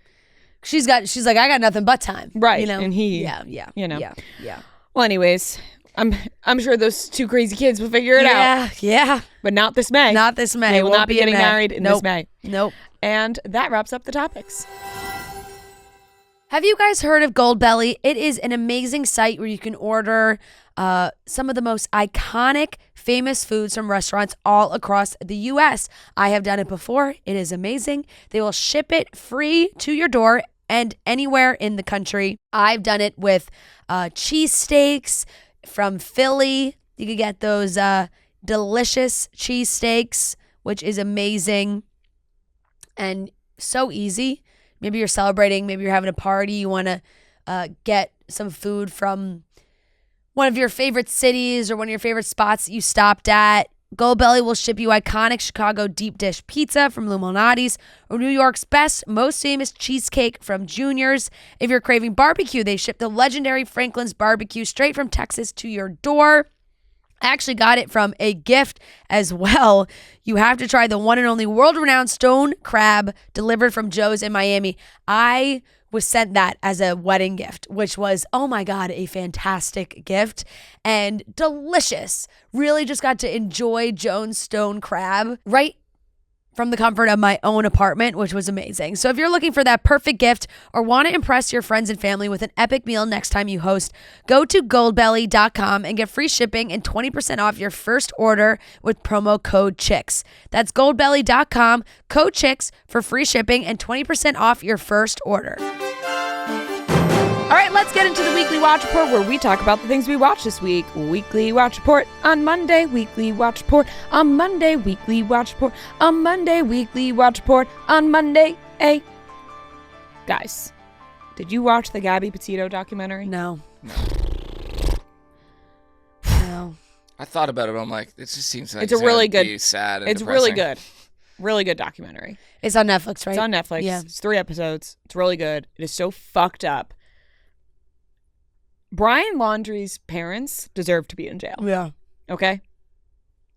She's like, I got nothing but time. Right. You know? And he Yeah. You know. Yeah. Well, anyways, I'm sure those 2 crazy kids will figure it out. Yeah. But not this May. Not this May. They will Won't not be getting married in this May. Nope. And that wraps up the topics. Have you guys heard of Goldbelly? It is an amazing site where you can order some of the most iconic, famous foods from restaurants all across the U.S. I have done it before. It is amazing. They will ship it free to your door and anywhere in the country. I've done it with cheesesteaks from Philly. You could get those delicious cheesesteaks, which is amazing and so easy. Maybe you're celebrating, maybe you're having a party, you want to get some food from one of your favorite cities or one of your favorite spots that you stopped at. Goldbelly will ship you iconic Chicago deep dish pizza from Lou Malnati's or New York's best, most famous cheesecake from Junior's. If you're craving barbecue, they ship the legendary Franklin's barbecue straight from Texas to your door. I actually got it from a gift as well. You have to try the one and only world-renowned stone crab delivered from Joe's in Miami. I was sent that as a wedding gift, which was, oh my God, a fantastic gift and delicious. Really just got to enjoy Jones stone crab right from the comfort of my own apartment, which was amazing. So if you're looking for that perfect gift or want to impress your friends and family with an epic meal next time you host, go to goldbelly.com and get free shipping and 20% off your first order with promo code CHICKS. That's goldbelly.com, code CHICKS for free shipping and 20% off your first order. All right, let's get into the Weekly Watch Report where we talk about the things we watched this week. Weekly Watch Report on Monday, Weekly Watch Report on Monday, Weekly Watch Report on Monday, Weekly Watch Report on Monday. Hey, guys, did you watch the Gabby Petito documentary? No. I thought about it, but I'm like, it just seems like it's a really good, be sad and it's depressing. really good documentary. It's on Netflix, right? It's on Netflix. Yeah. It's 3 episodes. It's really good. It is so fucked up. Brian Laundrie's parents deserve to be in jail. Yeah. Okay?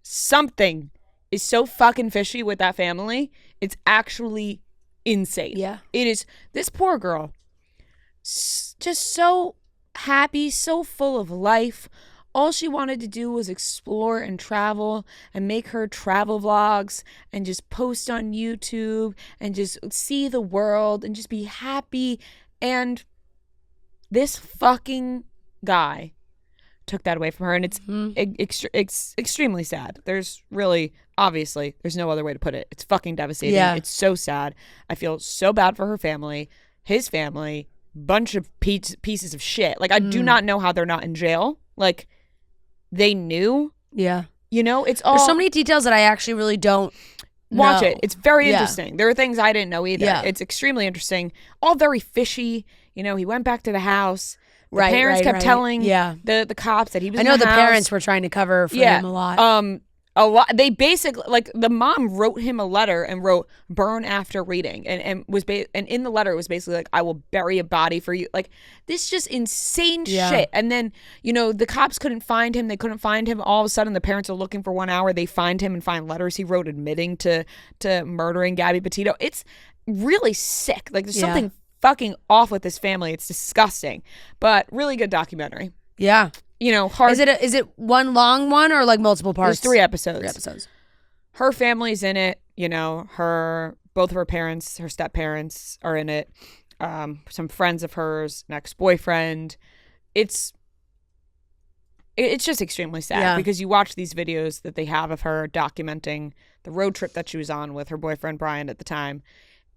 Something is so fucking fishy with that family. It's actually insane. Yeah. It is. This poor girl, just so happy, so full of life. All she wanted to do was explore and travel and make her travel vlogs and just post on YouTube and just see the world and just be happy. And this fucking guy took that away from her, and it's extremely sad. There's really, obviously, there's no other way to put it. It's fucking devastating. Yeah. It's so sad. I feel so bad for her family, his family, bunch of pieces of shit. Like, I do not know how they're not in jail. Like, they knew. Yeah. You know, it's all... There's so many details that I actually really don't Watch know. it. It's very interesting. There are things I didn't know either. Yeah. It's extremely interesting. All very fishy. You know, he went back to the house. The Right, parents right, kept right. telling Yeah. the cops that he was I in know the the house. parents were trying to cover for him a lot. A lot. They basically, like, the mom wrote him a letter and wrote "burn after reading," and in the letter it was basically like, "I will bury a body for you." Like, this just insane shit. And then, you know, the cops couldn't find him. They couldn't find him. All of a sudden, the parents are looking for 1 hour. They find him and find letters he wrote admitting to murdering Gabby Petito. It's really sick. Like, there's something fucking off with this family. It's disgusting, but really good documentary. Yeah. You know, hard. Is it one long one or like multiple parts? There's 3 episodes. 3 episodes. Her family's in it. You know, both of her parents, her step parents are in it. Some friends of hers, an ex-boyfriend. It's just extremely sad because you watch these videos that they have of her documenting the road trip that she was on with her boyfriend Brian at the time,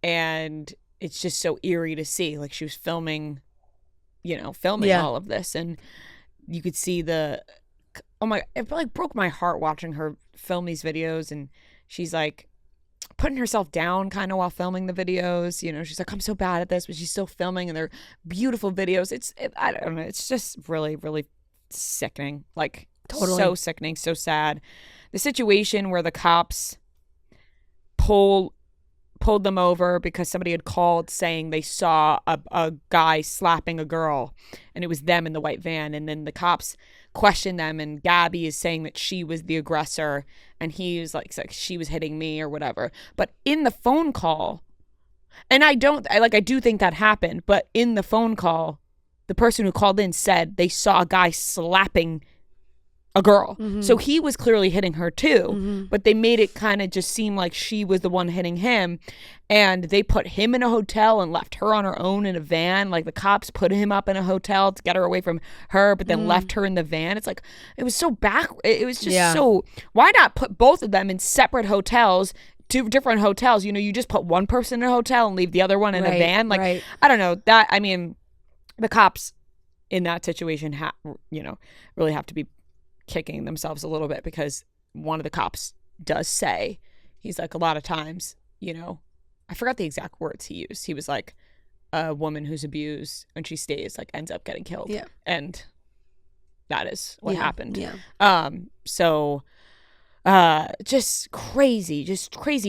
and it's just so eerie to see. Like, she was filming all of this, and you could see it like broke my heart watching her film these videos, and she's like putting herself down kind of while filming the videos. You know, she's like, I'm so bad at this, but she's still filming, and they're beautiful videos. I don't know. It's just really, really sickening. Like, totally. So sickening, so sad. The situation where the cops pulled them over because somebody had called saying they saw a guy slapping a girl, and it was them in the white van, and then the cops questioned them, and Gabby is saying that she was the aggressor, and he was like she was hitting me or whatever. But in the phone call, and I do think that happened, but in the phone call, the person who called in said they saw a guy slapping a girl. Mm-hmm. So he was clearly hitting her too, but they made it kind of just seem like she was the one hitting him, and they put him in a hotel and left her on her own in a van. Like, the cops put him up in a hotel to get her away from her, but then left her in the van. It's like, it was so it was just so, why not put both of them in separate hotels, 2 different hotels? You know, you just put one person in a hotel and leave the other one in a van. Like, I don't know that. I mean, the cops in that situation really have to be kicking themselves a little bit, because one of the cops does say, he's like, a lot of times, you know, I forgot the exact words he used. He was like, a woman who's abused when she stays, like, ends up getting killed. Yeah. And that is what happened. Yeah. So just crazy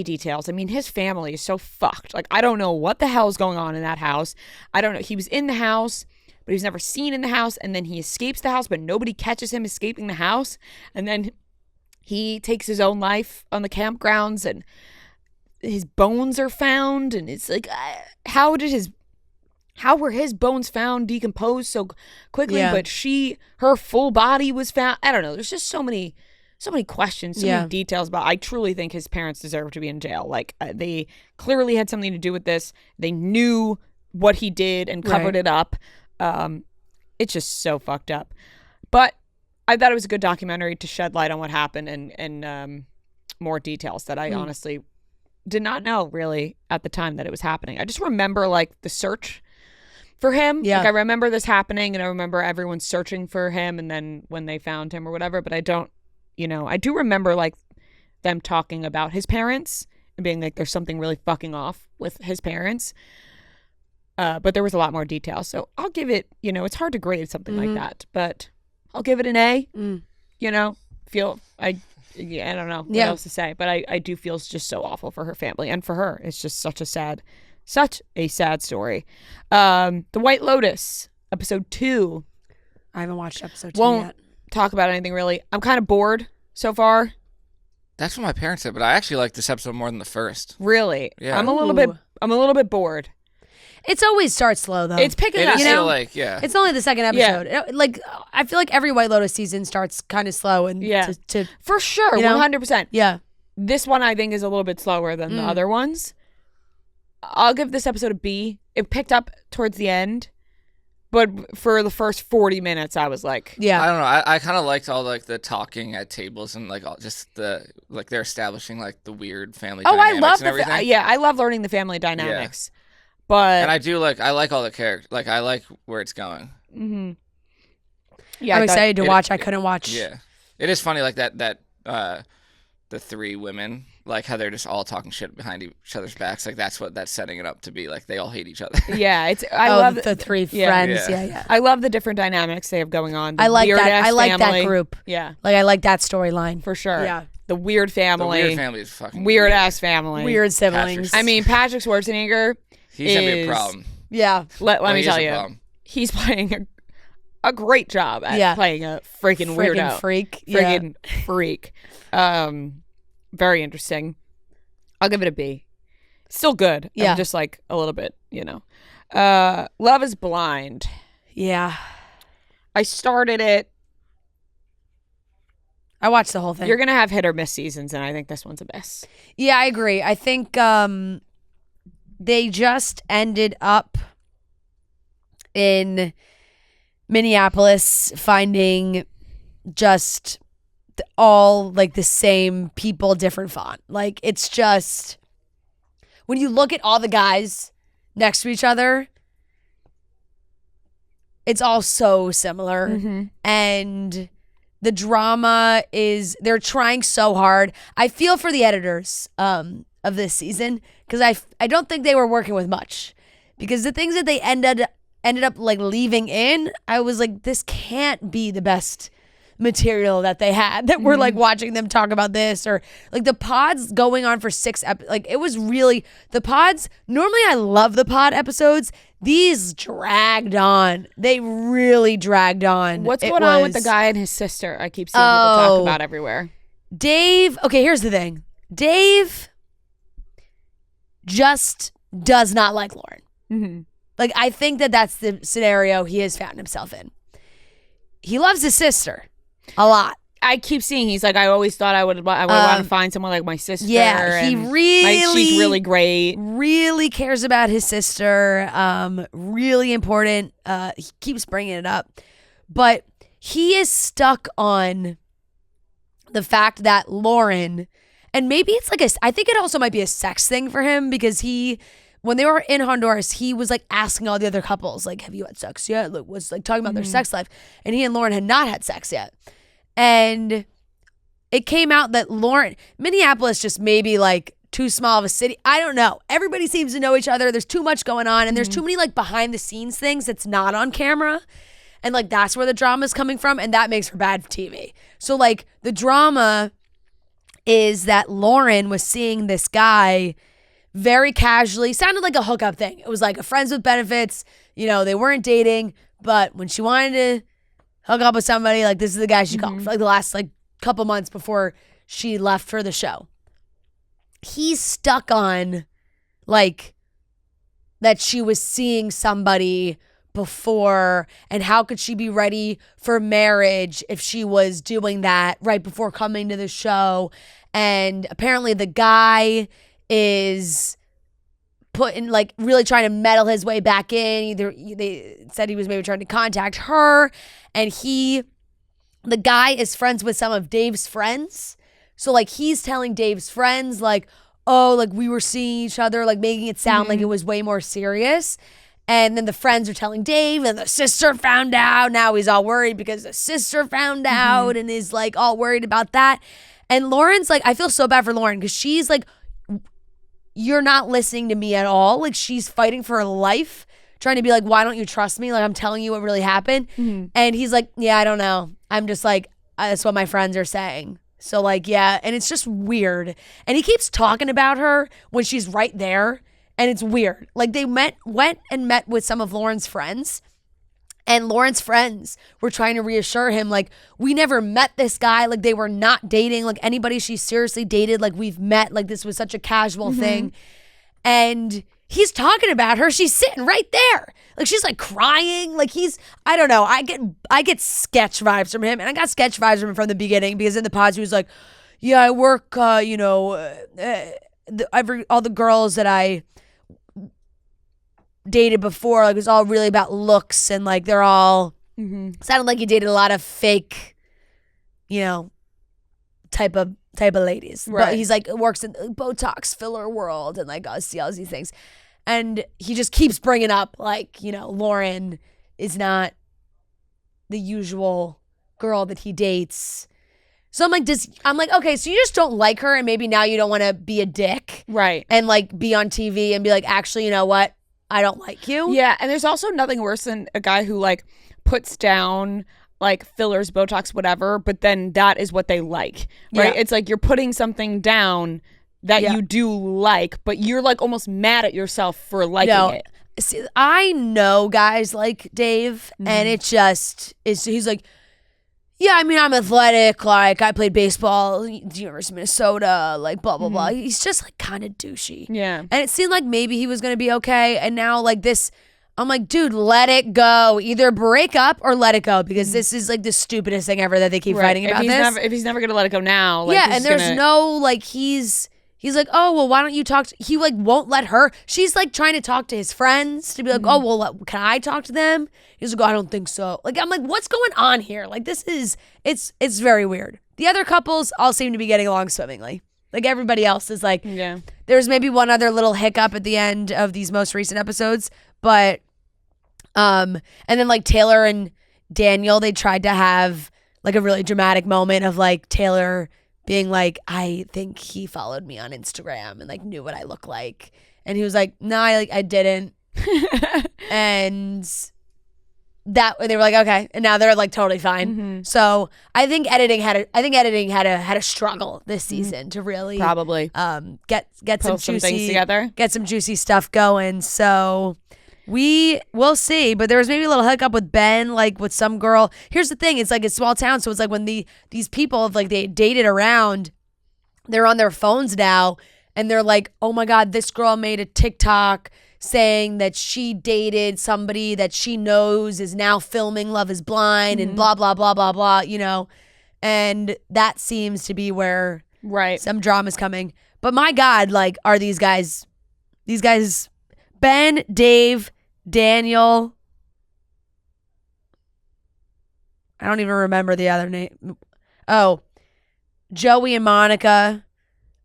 details. I mean, his family is so fucked. Like, I don't know what the hell is going on in that house. I don't know. He was in the house, but he was never seen in the house, and then he escapes the house, but nobody catches him escaping the house, and then he takes his own life on the campgrounds, and his bones are found, and it's like, how were his bones found decomposed so quickly, but her full body was found? I don't know. There's just so many questions, so many details about. I truly think his parents deserve to be in jail. Like, they clearly had something to do with this. They knew what he did and covered it up. It's just so fucked up. But I thought it was a good documentary to shed light on what happened and more details that I honestly did not know really at the time that it was happening. I just remember, like, the search for him. Yeah. Like, I remember this happening, and I remember everyone searching for him, and then when they found him or whatever, but I don't, I do remember, like, them talking about his parents and being like, there's something really fucking off with his parents. But there was a lot more detail. So I'll give it, it's hard to grade something like that, but I'll give it an A. I don't know what else to say, but I do feel it's just so awful for her family and for her. It's just such a sad story. The White Lotus, episode 2. I haven't watched episode 2 Won't yet. Talk about anything really. I'm kind of bored so far. That's what my parents said, but I actually like this episode more than the first. Really? Yeah. I'm a little bit bored. It's always starts slow though. It's picking up. It's only the second episode. Yeah. Like, I feel like every White Lotus season starts kind of slow and to for sure, 100%. Yeah. This one I think is a little bit slower than the other ones. I'll give this episode a B. It picked up towards the end, but for the first 40 minutes, I was like, I don't know. I kind of liked all like the talking at tables and like all just the like they're establishing like the weird family. I love I love learning the family dynamics. Yeah. But and I like all the characters. Like, I like where it's going. Mm-hmm. Yeah, I'm excited to watch. I couldn't watch It is funny, like that the three women, like how they're just all talking shit behind each other's backs. Like that's what that's setting it up to be. Like they all hate each other. Yeah, I love the three friends. Yeah. I love the different dynamics they have going on. I like that. I like that group. Yeah, like I like that storyline for sure. Yeah, the weird family. The weird family is fucking weird ass family. Weird siblings. Patrick's, I mean, Patrick Schwarzenegger. He's gonna be a problem. Yeah. Let me tell you, he's playing a great job at playing a freaking weirdo. Freaking freak. Very interesting. I'll give it a B. Still good. Yeah. I'm just like a little bit, Love is Blind. Yeah. I started it. I watched the whole thing. You're going to have hit or miss seasons, and I think this one's a miss. Yeah, I agree. I think they just ended up in Minneapolis finding just all like the same people, different font. Like it's just when you look at all the guys next to each other, it's all so similar. Mm-hmm. And the drama is they're trying so hard. I feel for the editors of this season because I don't think they were working with much because the things that they ended up like leaving in, I was like, this can't be the best material that they had that we're like watching them talk about this or like the pods going on for 6 like it was really the pods. Normally I love the pod episodes. These dragged on. They really dragged on. What's going on with the guy and his sister? I keep seeing people talk about everywhere. Dave. Okay, here's the thing. Dave just does not like Lauren. Mm-hmm. Like I think that's the scenario he has found himself in. He loves his sister a lot. I keep seeing he's like, I always thought I would want to find someone like my sister. Yeah, he really, she's really great. Really cares about his sister. Really important. He keeps bringing it up, but he is stuck on the fact that Lauren, and maybe it's like I think it also might be a sex thing for him because when they were in Honduras, he was like asking all the other couples, like, have you had sex yet? Like, was like talking about their sex life. And he and Lauren had not had sex yet. And it came out that Minneapolis just maybe like too small of a city. I don't know. Everybody seems to know each other. There's too much going on. And there's too many like behind the scenes things that's not on camera. And like that's where the drama is coming from. And that makes for bad TV. So like the drama is that Lauren was seeing this guy very casually, sounded like a hookup thing. It was like a friends with benefits. They weren't dating, but when she wanted to hook up with somebody, like this is the guy she called for like the last like couple months before she left for the show. He's stuck on like that she was seeing somebody before and how could she be ready for marriage if she was doing that right before coming to the show. And apparently the guy is putting like really trying to meddle his way back in. Either they said he was maybe trying to contact her, and the guy is friends with some of Dave's friends. So like he's telling Dave's friends like, oh, like we were seeing each other, like making it sound like it was way more serious. And then the friends are telling Dave, and the sister found out. Now he's all worried because the sister found out and is like all worried about that. And Lauren's like, I feel so bad for Lauren because she's like, you're not listening to me at all. Like she's fighting for her life, trying to be like, why don't you trust me? Like I'm telling you what really happened. And he's like, yeah, I don't know. I'm just like, that's what my friends are saying. So like, yeah. And it's just weird. And he keeps talking about her when she's right there. And it's weird. Like they went and met with some of Lauren's friends. And Lauren's friends were trying to reassure him, like, we never met this guy. Like, they were not dating. Like, anybody she seriously dated, like, we've met. Like, this was such a casual thing. And he's talking about her. She's sitting right there. Like, she's, like, crying. Like, I don't know. I get sketch vibes from him. And I got sketch vibes from him from the beginning. Because in the pods, he was like, yeah, I work, all the girls that I dated before, like it was all really about looks and like they're all sounded like he dated a lot of fake, type of ladies. Right. But he's like works in the Botox filler world and like see all these things. And he just keeps bringing up like, Lauren is not the usual girl that he dates. So I'm like, okay, so you just don't like her, and maybe now you don't want to be a dick, right? And like be on TV and be like, actually, you know what? I don't like you. Yeah, and there's also nothing worse than a guy who like puts down like fillers, Botox, whatever, but then that is what they like, right? It's like you're putting something down that you do like, but you're like almost mad at yourself for liking it. See, I know guys like Dave, and it just is. He's like, yeah, I mean, I'm athletic. Like, I played baseball at the University of Minnesota. Like, blah blah blah. He's just like kind of douchey. Yeah, and it seemed like maybe he was gonna be okay, and now like this. I'm like, dude, let it go. Either break up or let it go, because this is like the stupidest thing ever that they keep fighting about this. If he's never gonna let it go now, like, and there's no like he's like, oh, well, why don't you talk to, he like won't let her. She's like trying to talk to his friends to be like, oh, well, can I talk to them? He's like, oh, I don't think so. Like, I'm like, what's going on here? Like, this is, it's very weird. The other couples all seem to be getting along swimmingly. Like, everybody else is like, there's maybe one other little hiccup at the end of these most recent episodes, but, and then like Taylor and Daniel, they tried to have like a really dramatic moment of like Taylor being like, I think he followed me on Instagram and like knew what I look like, and he was like, no, I didn't. And that they were like, okay, and now they're like totally fine. So I think editing had a struggle this season to really probably get some some juicy things together, get some juicy stuff going. So we will see, but there was maybe a little hiccup with Ben, like with some girl. Here's the thing, it's like a small town, so it's like when these people have like they dated around, they're on their phones now, and they're like, oh my God, this girl made a TikTok saying that she dated somebody that she knows is now filming Love is Blind and blah, blah, blah, blah, blah, you know, and that seems to be where some drama's coming. But my God, like, are these guys, Ben, Dave, Daniel. I don't even remember the other name. Oh, Joey and Monica.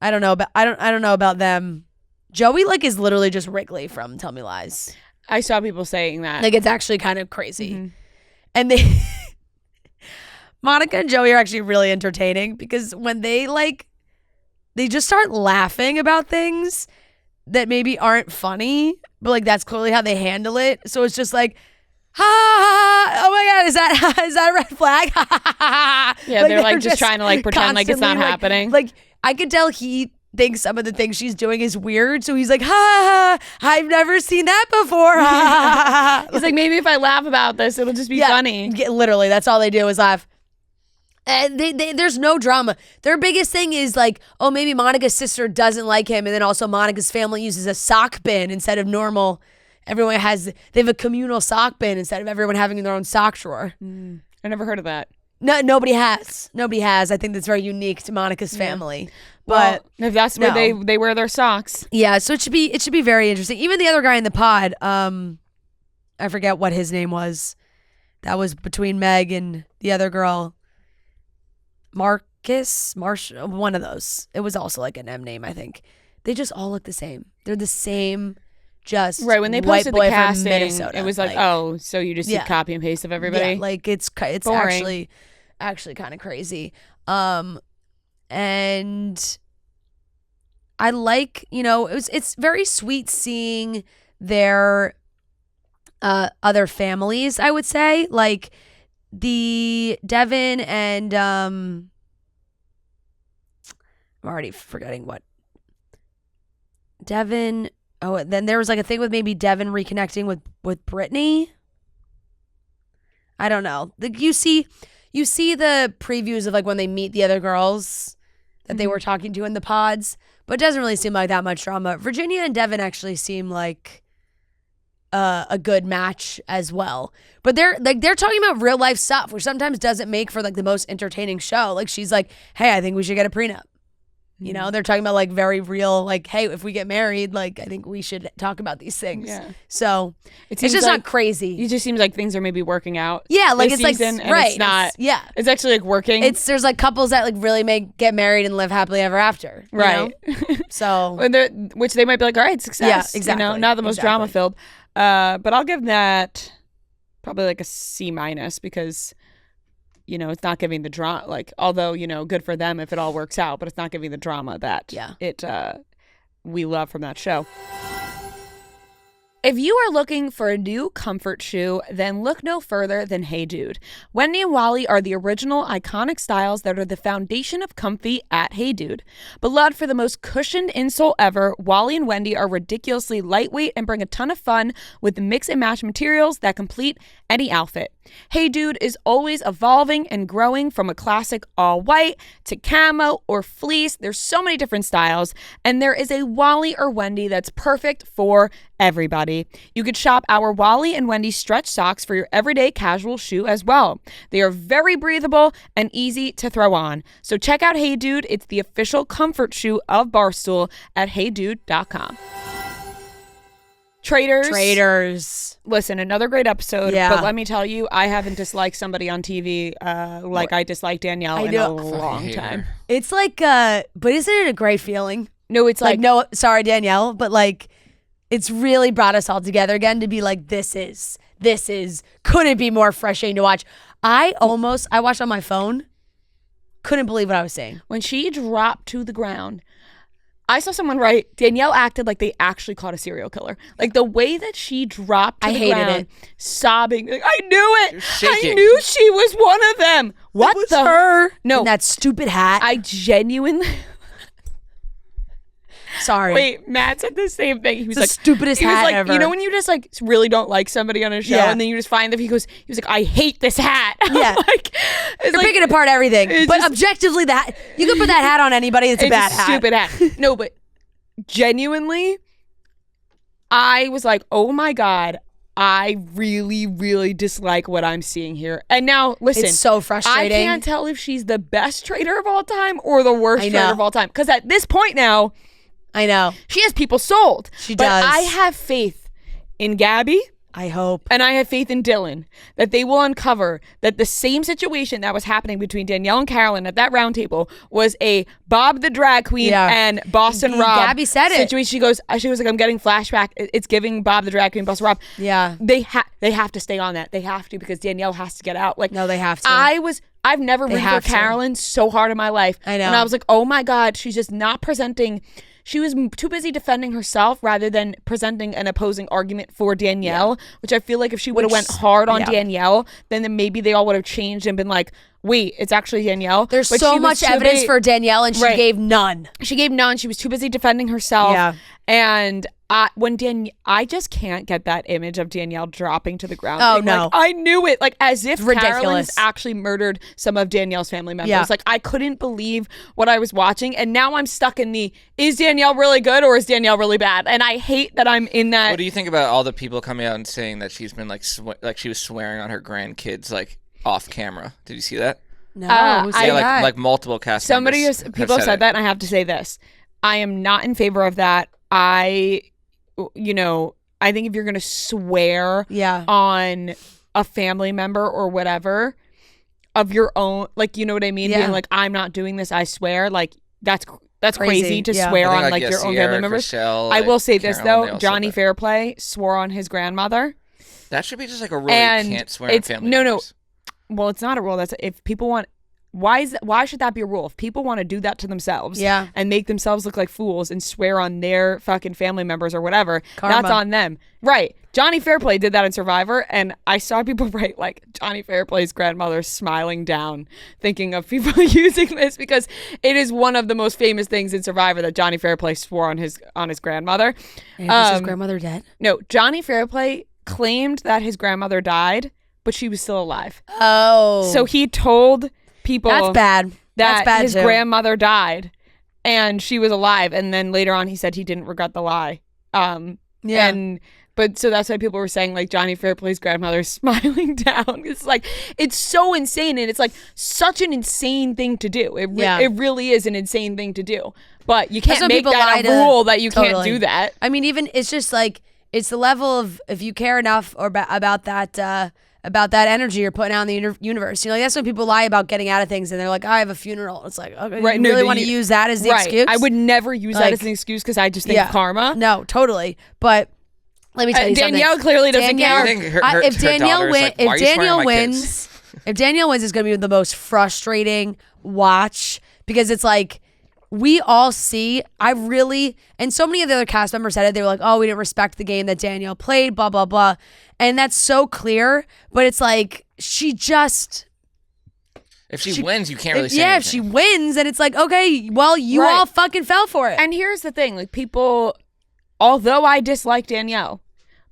I don't know about them. Joey like is literally just Wrigley from Tell Me Lies. I saw people saying that. Like, it's actually kind of crazy. And they Monica and Joey are actually really entertaining, because when they just start laughing about things that maybe aren't funny, but like that's clearly how they handle it. So it's just like, ha, oh my God, is that a red flag? Yeah, like, they're just trying to like pretend like it's not happening. Like I could tell he thinks some of the things she's doing is weird, so he's like, ha, I've never seen that before. He's like, maybe if I laugh about this, it'll just be funny. Literally, that's all they do is laugh. And there's no drama. Their biggest thing is like, oh, maybe Monica's sister doesn't like him, and then also Monica's family uses a sock bin instead of normal. They have a communal sock bin instead of everyone having their own sock drawer. I never heard of that. No, nobody has. I think that's very unique to Monica's family. But if that's where they wear their socks. Yeah, so it should be very interesting. Even the other guy in the pod, I forget what his name was. That was between Meg and the other girl. Marshall, one of those. It was also like an M name, I think. They just all look the same. They're the same, just right. When they posted the casting, it was like, oh, so you just did copy and paste of everybody. Yeah, like it's boring. actually kind of crazy. And I like, it's very sweet seeing their other families, I would say, like the Devin and I'm already forgetting what Devin. Oh, then there was like a thing with maybe Devin reconnecting with Brittany. I don't know. Like you see the previews of like when they meet the other girls that they were talking to in the pods, but it doesn't really seem like that much drama. Virginia and Devin actually seem like a good match as well. But they're talking about real life stuff, which sometimes doesn't make for like the most entertaining show. Like she's like, hey, I think we should get a prenup. You know, they're talking about like very real, like, hey, if we get married, like I think we should talk about these things. Yeah. So it's just like, not crazy. It just seems like things are maybe working out. Yeah, like it's season, like and it's not. It's actually like working. There's like couples that like really get married and live happily ever after. Right. So which they might be like, all right, success. Yeah, exactly. Not the most drama filled. But I'll give that probably like a C- because it's not giving the drama, like, although, good for them if it all works out, but it's not giving the drama that we love from that show. If you are looking for a new comfort shoe, then look no further than Hey Dude. Wendy and Wally are the original iconic styles that are the foundation of comfy at Hey Dude. Beloved for the most cushioned insole ever, Wally and Wendy are ridiculously lightweight and bring a ton of fun with the mix and match materials that complete any outfit. Hey Dude is always evolving and growing from a classic all white to camo or fleece. There's so many different styles, and there is a Wally or Wendy that's perfect for everybody. You could shop our Wally and Wendy stretch socks for your everyday casual shoe as well. They are very breathable and easy to throw on. So check out Hey Dude. It's the official comfort shoe of Barstool at heydude.com. Traitors. Listen, another great episode. Yeah. But let me tell you, I haven't disliked somebody on TV like I disliked Danielle in a long time. It's like, but isn't it a great feeling? No, it's like no, sorry, Danielle, but like, it's really brought us all together again to be like, this is, couldn't be more refreshing to watch. I watched on my phone, couldn't believe what I was saying. When she dropped to the ground, I saw someone write, Danielle acted like they actually caught a serial killer. Like the way that she dropped to the ground, sobbing. Like, I knew it. I knew she was one of them. What it was her? No. And that stupid hat. I genuinely... Sorry. Wait, Matt said the same thing. He was the like, stupidest hat ever. You know when you just like really don't like somebody on a show and then you just find them, he was like, I hate this hat. Yeah. Like, you're picking apart everything. But objectively, that you can put that hat on anybody. It's a bad hat. Stupid hat. No, but genuinely, I was like, oh my God, I really, really dislike what I'm seeing here. And now, listen. It's so frustrating. I can't tell if she's the best traitor of all time or the worst traitor of all time. Because at this point now, I know. she has people sold. She does. But I have faith in Gabby. I hope. And I have faith in Dylan that they will uncover that the same situation that was happening between Danielle and Carolyn at that round table was a Bob the drag queen and Boston Rob Gabby said situation. She was like, I'm getting flashback. It's giving Bob the drag queen, Boston Rob. Yeah. They have to stay on that. They have to, because Danielle has to get out. Like, no, they have to. I've never rooted for Carolyn so hard in my life. I know. And I was like, oh my God, she's just not presenting. She was too busy defending herself rather than presenting an opposing argument for Danielle, which I feel like if she would have went hard on Danielle, then maybe they all would have changed and been like, wait, it's actually Danielle. There's so much evidence for Danielle, and she gave none. She gave none. She was too busy defending herself. Yeah. And I just can't get that image of Danielle dropping to the ground. Oh, no. Like, I knew it. Like, as if ridiculous. Carolyn's actually murdered some of Danielle's family members. Yeah. Like, I couldn't believe what I was watching. And now I'm stuck in is Danielle really good or is Danielle really bad? And I hate that I'm in that. What do you think about all the people coming out and saying that she's been like she was swearing on her grandkids like off camera? Did you see that? No. Like multiple cast members. People have said that, and I have to say this. I am not in favor of that. I think if you're going to swear on a family member or whatever of your own, like, you know what I mean? Being like, I'm not doing this, I swear. Like, that's crazy to swear on like your own family members. Chriselle, I will say this though, Johnny Fairplay swore on his grandmother. That should be just like a rule. You can't swear on family members. Well, it's not a rule. That's if people want. Why should that be a rule? If people want to do that to themselves and make themselves look like fools and swear on their fucking family members or whatever, that's on them. Right. Johnny Fairplay did that in Survivor, and I saw people write like Johnny Fairplay's grandmother smiling down, thinking of people using this because it is one of the most famous things in Survivor that Johnny Fairplay swore on his grandmother. And was his grandmother dead? No, Johnny Fairplay claimed that his grandmother died, but she was still alive. Oh. So he told people that's bad. That his grandmother died and she was alive, and then later on he said he didn't regret the lie. But so that's why people were saying like Johnny Fairplay's grandmother smiling down. It's like, it's so insane, and it's like such an insane thing to do. It really is an insane thing to do. But you can't make that a rule that you can't do that. I mean, even it's just like it's the level of if you care enough or about that energy you're putting out in the universe. You know, like that's when people lie about getting out of things and they're like, I have a funeral. It's like, okay, you really want to use that as the excuse? I would never use that as an excuse because I just think of karma. No, totally. But let me tell you something. Danielle clearly doesn't care. If Danielle wins, If Danielle wins, it's going to be the most frustrating watch because it's like we all see, and so many of the other cast members said it, they were like, oh, we didn't respect the game that Danielle played, blah, blah, blah. And that's so clear, but it's like she just... If she wins, you can't really say anything. anything. If she wins, then it's like, okay, well, you all fucking fell for it. And here's the thing, like people, although I dislike Danielle,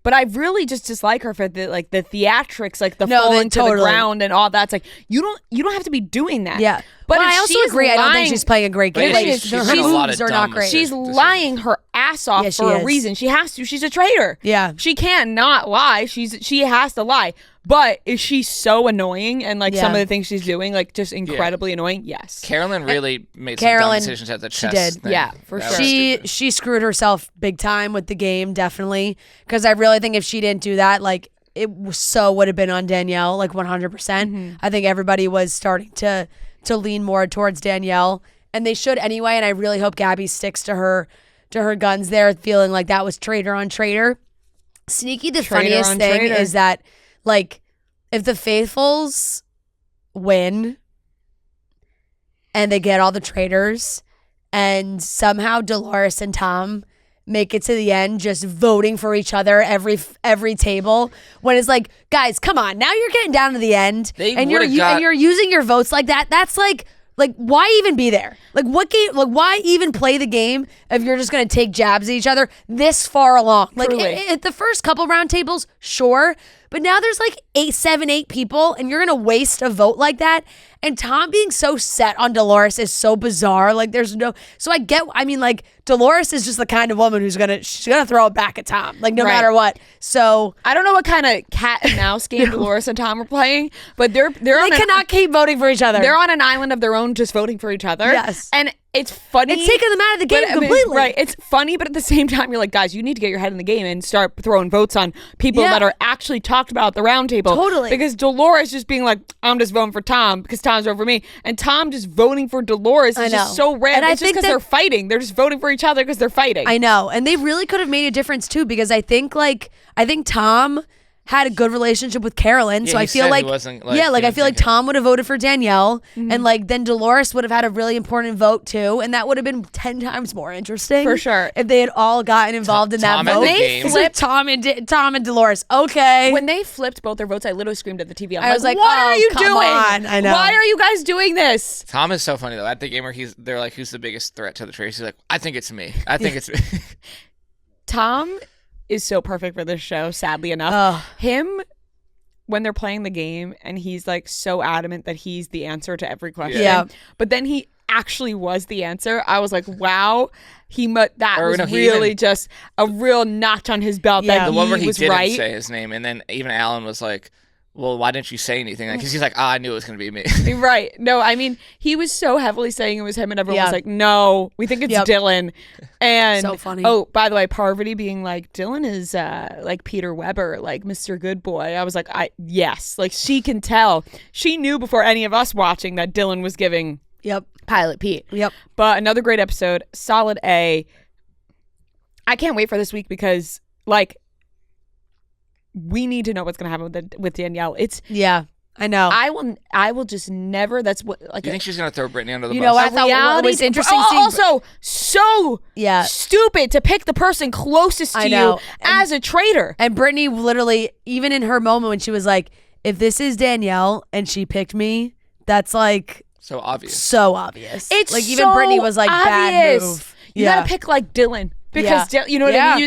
but I really just dislike her for the theatrics, like the falling to the ground and all that. It's like you don't have to be doing that. Yeah. But I also agree. I don't think she's playing a great game. She's her moves are not great. She's lying her ass off for a reason. She has to. She's a traitor. Yeah. She can't not lie. She has to lie. But is she so annoying and some of the things she's doing just incredibly annoying? Yes. Carolyn really made some dumb decisions at the chess. She did. Thing. Yeah, for sure. She screwed herself big time with the game, definitely. Because I really think if she didn't do that, it would have been on Danielle, 100%. Mm-hmm. I think everybody was starting to lean more towards Danielle, and they should anyway. And I really hope Gabby sticks to her guns there, feeling like that was traitor on traitor. Sneaky, the funniest thing is that if the faithfuls win and they get all the traitors and somehow Dolores and Tom make it to the end just voting for each other every table, when it's like, guys, come on, now you're getting down to the end and you're using your votes like that. That's like why even be there? What game? Why even play the game if you're just gonna take jabs at each other this far along? At the first couple round tables, sure, but now there's 8 people, and you're gonna waste a vote like that. And Tom being so set on Dolores is so bizarre. There's no. So Dolores is just the kind of woman she's gonna throw it back at Tom, no matter what. So I don't know what kind of cat and mouse game Dolores and Tom are playing, but they cannot keep voting for each other. They're on an island of their own, just voting for each other. Yes, and it's funny. It's taking them out of the game completely. Right. It's funny, but at the same time, you're like, guys, you need to get your head in the game and start throwing votes on people that are actually talked about at the round table. Totally. Because Dolores just being like, I'm just voting for Tom because Tom's over me. And Tom just voting for Dolores is just so random. And it's just because they're fighting. They're just voting for each other because they're fighting. I know. And they really could have made a difference too, because I think Tom had a good relationship with Carolyn, so I feel I feel like Tom would have voted for Danielle, and then Dolores would have had a really important vote too, and that would have been 10 times more interesting for sure if they had all gotten involved in that vote. They flipped Tom and Dolores. Okay, when they flipped both their votes, I literally screamed at the TV. I was like, "What are you doing? I know. Why are you guys doing this?" Tom is so funny though. At the game where they're like, "Who's the biggest threat to the Traitors?" He's like, "I think it's me. I think it's me." Tom is so perfect for this show. Sadly enough, him. When they're playing the game and he's so adamant that he's the answer to every question, but then he actually was the answer. I was like, wow, really just a real notch on his belt. That the one where he was didn't right. say his name, and then even Alan was like, well, why didn't you say anything? Because he's like, I knew it was going to be me. Right. No, I mean, he was so heavily saying it was him, and everyone was like, no, we think it's Dylan. And so funny. Oh, by the way, Parvati being like, Dylan is like Peter Weber, like Mr. Good Boy. I was like, yes. She can tell. She knew before any of us watching that Dylan was giving Pilot Pete. Yep. But another great episode, solid A. I can't wait for this week because, we need to know what's going to happen with Danielle. I know. I will just never. That's what. You think she's going to throw Brittany under the bus? You know, I thought it was interesting. Also, so stupid to pick the person closest to you as a traitor. And Brittany literally, even in her moment when she was like, "If this is Danielle and she picked me, that's so obvious." So obvious. It's even so Brittany was like, obvious. "Bad move." You gotta pick Dylan. Because you know what I mean.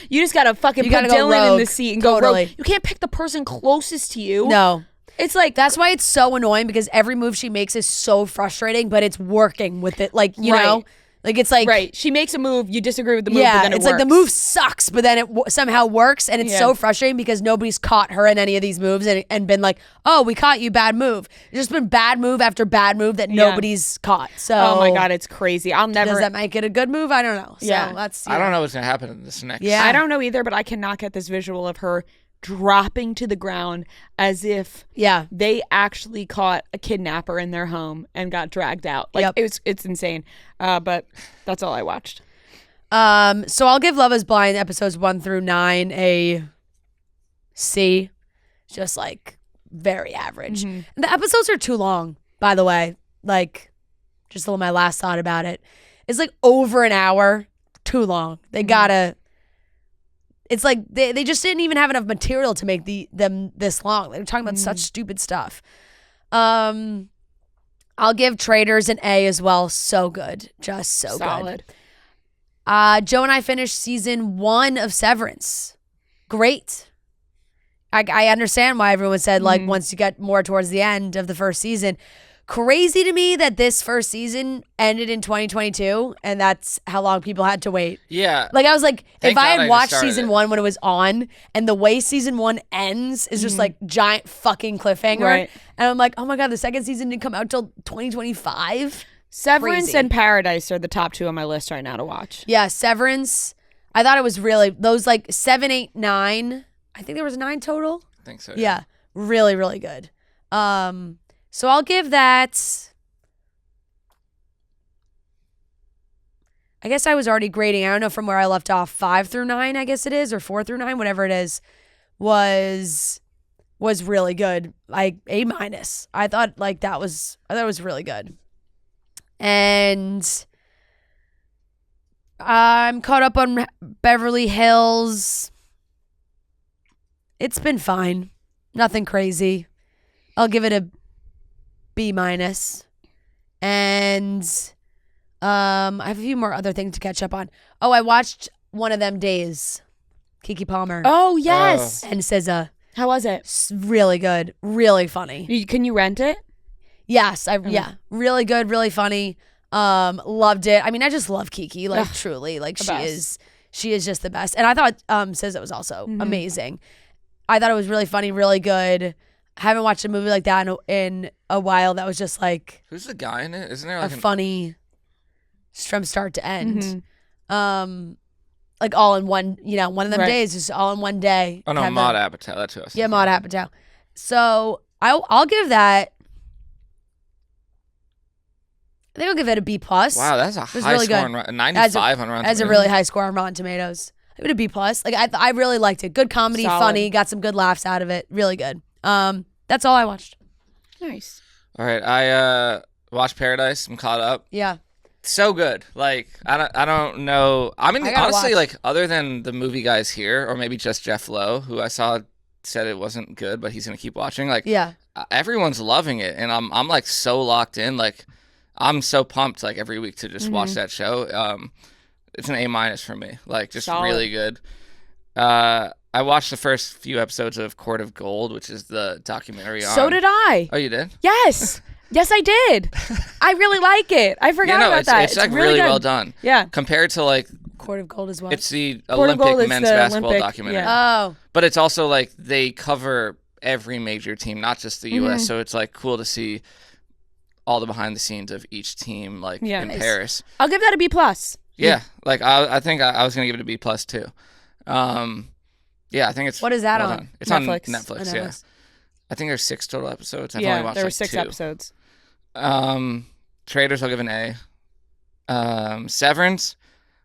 You just gotta fucking put Dylan in the seat and go rogue. You can't pick the person closest to you. No, it's that's why it's so annoying, because every move she makes is so frustrating, but it's working with it. You know, it's right. She makes a move, you disagree with the move, but then it's works. The move sucks, but then it somehow works, and it's so frustrating because nobody's caught her in any of these moves and been like, oh, we caught you, bad move. It's just been bad move after bad move that nobody's caught. So oh my god, it's crazy. I'll never. Does that make it a good move? I don't know. So let's see. I don't know what's gonna happen in this next. Yeah, I don't know either, but I cannot get this visual of her dropping to the ground as if they actually caught a kidnapper in their home and got dragged out. It's insane. But that's all I watched. So I'll give Love Is Blind episodes 1 through 9 a C. Just very average. And the episodes are too long, by the way. Like, just a little my last thought about it. It's like over an hour, too long. They gotta. It's like they just didn't even have enough material to make them this long. They were talking about such stupid stuff. I'll give Traitors an A as well. So good. Just so Solid. Good. Joe and I finished season 1 of Severance. Great. I understand why everyone said, like, once you get more towards the end of the first season. Crazy to me that this first season ended in 2022, and that's how long people had to wait. Yeah. Like, I was like, Thank if I God had I watched just started season it. 1 when it was on, and the way season 1 ends is just like giant fucking cliffhanger. Right. And I'm like, oh my God, the second season didn't come out till 2025. Severance Crazy. and Paradise are the top 2 on my list right now to watch. Yeah, Severance. I thought it was really, those like 7, 8, 9. I think there was 9 total. I think so. Yeah, really, really good. So I'll give that. I guess I was already grading. I don't know from where I left off. 5 through 9, I guess it is, or 4 through 9, whatever it is, was really good. Like A-. I thought it was really good. And I'm caught up on Beverly Hills. It's been fine. Nothing crazy. I'll give it a B-. And I have a few more other things to catch up on. Oh, I watched One of Them Days. Keke Palmer. Oh, yes. And SZA. How was it? Really good. Really funny. Can you rent it? Yes. Yeah. Really good. Really funny. Loved it. I mean, I just love Keke. Like, truly. Like, she is just the best. And I thought SZA was also amazing. I thought it was really funny, really good. Haven't watched a movie like that in a while that was just like Who's the guy in it? Isn't there like funny from start to end. Like all in one, one of them days, just all in one day. Oh no, Maude Apatow. That's who I was Yeah, thinking. Maude Apatow. So I'll give that. I think I'll give it a B+. Wow, that's a high really score. good. 95 on Rotten That's Tomatoes. a really high score on Rotten Tomatoes. I give it a B+. Like I really liked it. Good comedy, Solid. funny, got some good laughs out of it. Really good. That's all I watched. Nice. All right, I watched Paradise. I'm caught up. Yeah. So good. Like I don't know. I mean, I gotta honestly, watch. like other than the movie guys here, or maybe just Jeff Lowe, who I saw said it wasn't good, but he's gonna keep watching. Like, Yeah. Everyone's loving it, and I'm like so locked in. Like, I'm so pumped like every week to just watch that show. It's an A- for me. Like, just Solid. really good. I watched the first few episodes of Court of Gold, which is the documentary on. So did I. Oh, you did? Yes. Yes, I did. I really like it. I forgot about that. It's like really good. well done. Yeah. Compared to like, Court of Gold as well. it's the Court of Gold Olympic is men's the basketball Olympic, documentary. yeah. Oh. But it's also like they cover every major team, not just the U.S. So it's like cool to see all the behind the scenes of each team, like Yeah. in Nice. Paris. I'll give that a B+. Yeah, like I think I was gonna give it a B+ too. Yeah, I think it's. What is that well on? done. It's Netflix. on Netflix. Oh, Yeah, Netflix. I think there's 6 total episodes. I've Yeah, only watched there were like 6 2. episodes. Traitors, I'll give an A. Severance,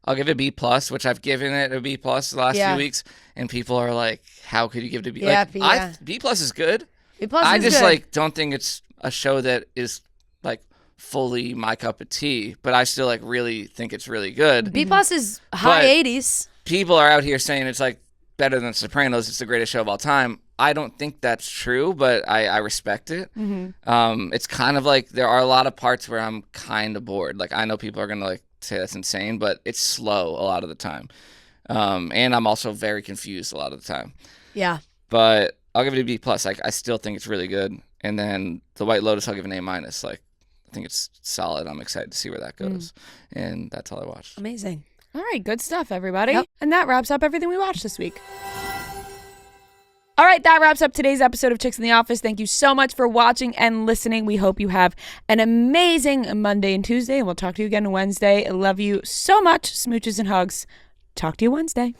I'll give it a B+, which I've given it a B+ the last Yeah. few weeks, and people are like, "How could you give it a B?" Yeah, Like, B+ is good. B+ I is just good. like don't think it's a show that is like fully my cup of tea, but I still like really think it's really good. B+ is high But- 80s. People are out here saying it's like better than Sopranos. It's the greatest show of all time. I don't think that's true, but I respect it. It's kind of like there are a lot of parts where I'm kind of bored. Like I know people are gonna like say that's insane, but it's slow a lot of the time, and I'm also very confused a lot of the time. Yeah. But I'll give it a B+. Like I still think it's really good. And then The White Lotus, I'll give an A-. Like I think it's solid. I'm excited to see where that goes. And that's all I watched. Amazing. All right, good stuff, everybody. Yep. And that wraps up everything we watched this week. All right, that wraps up today's episode of Chicks in the Office. Thank you so much for watching and listening. We hope you have an amazing Monday and Tuesday, and we'll talk to you again Wednesday. I love you so much. Smooches and hugs. Talk to you Wednesday.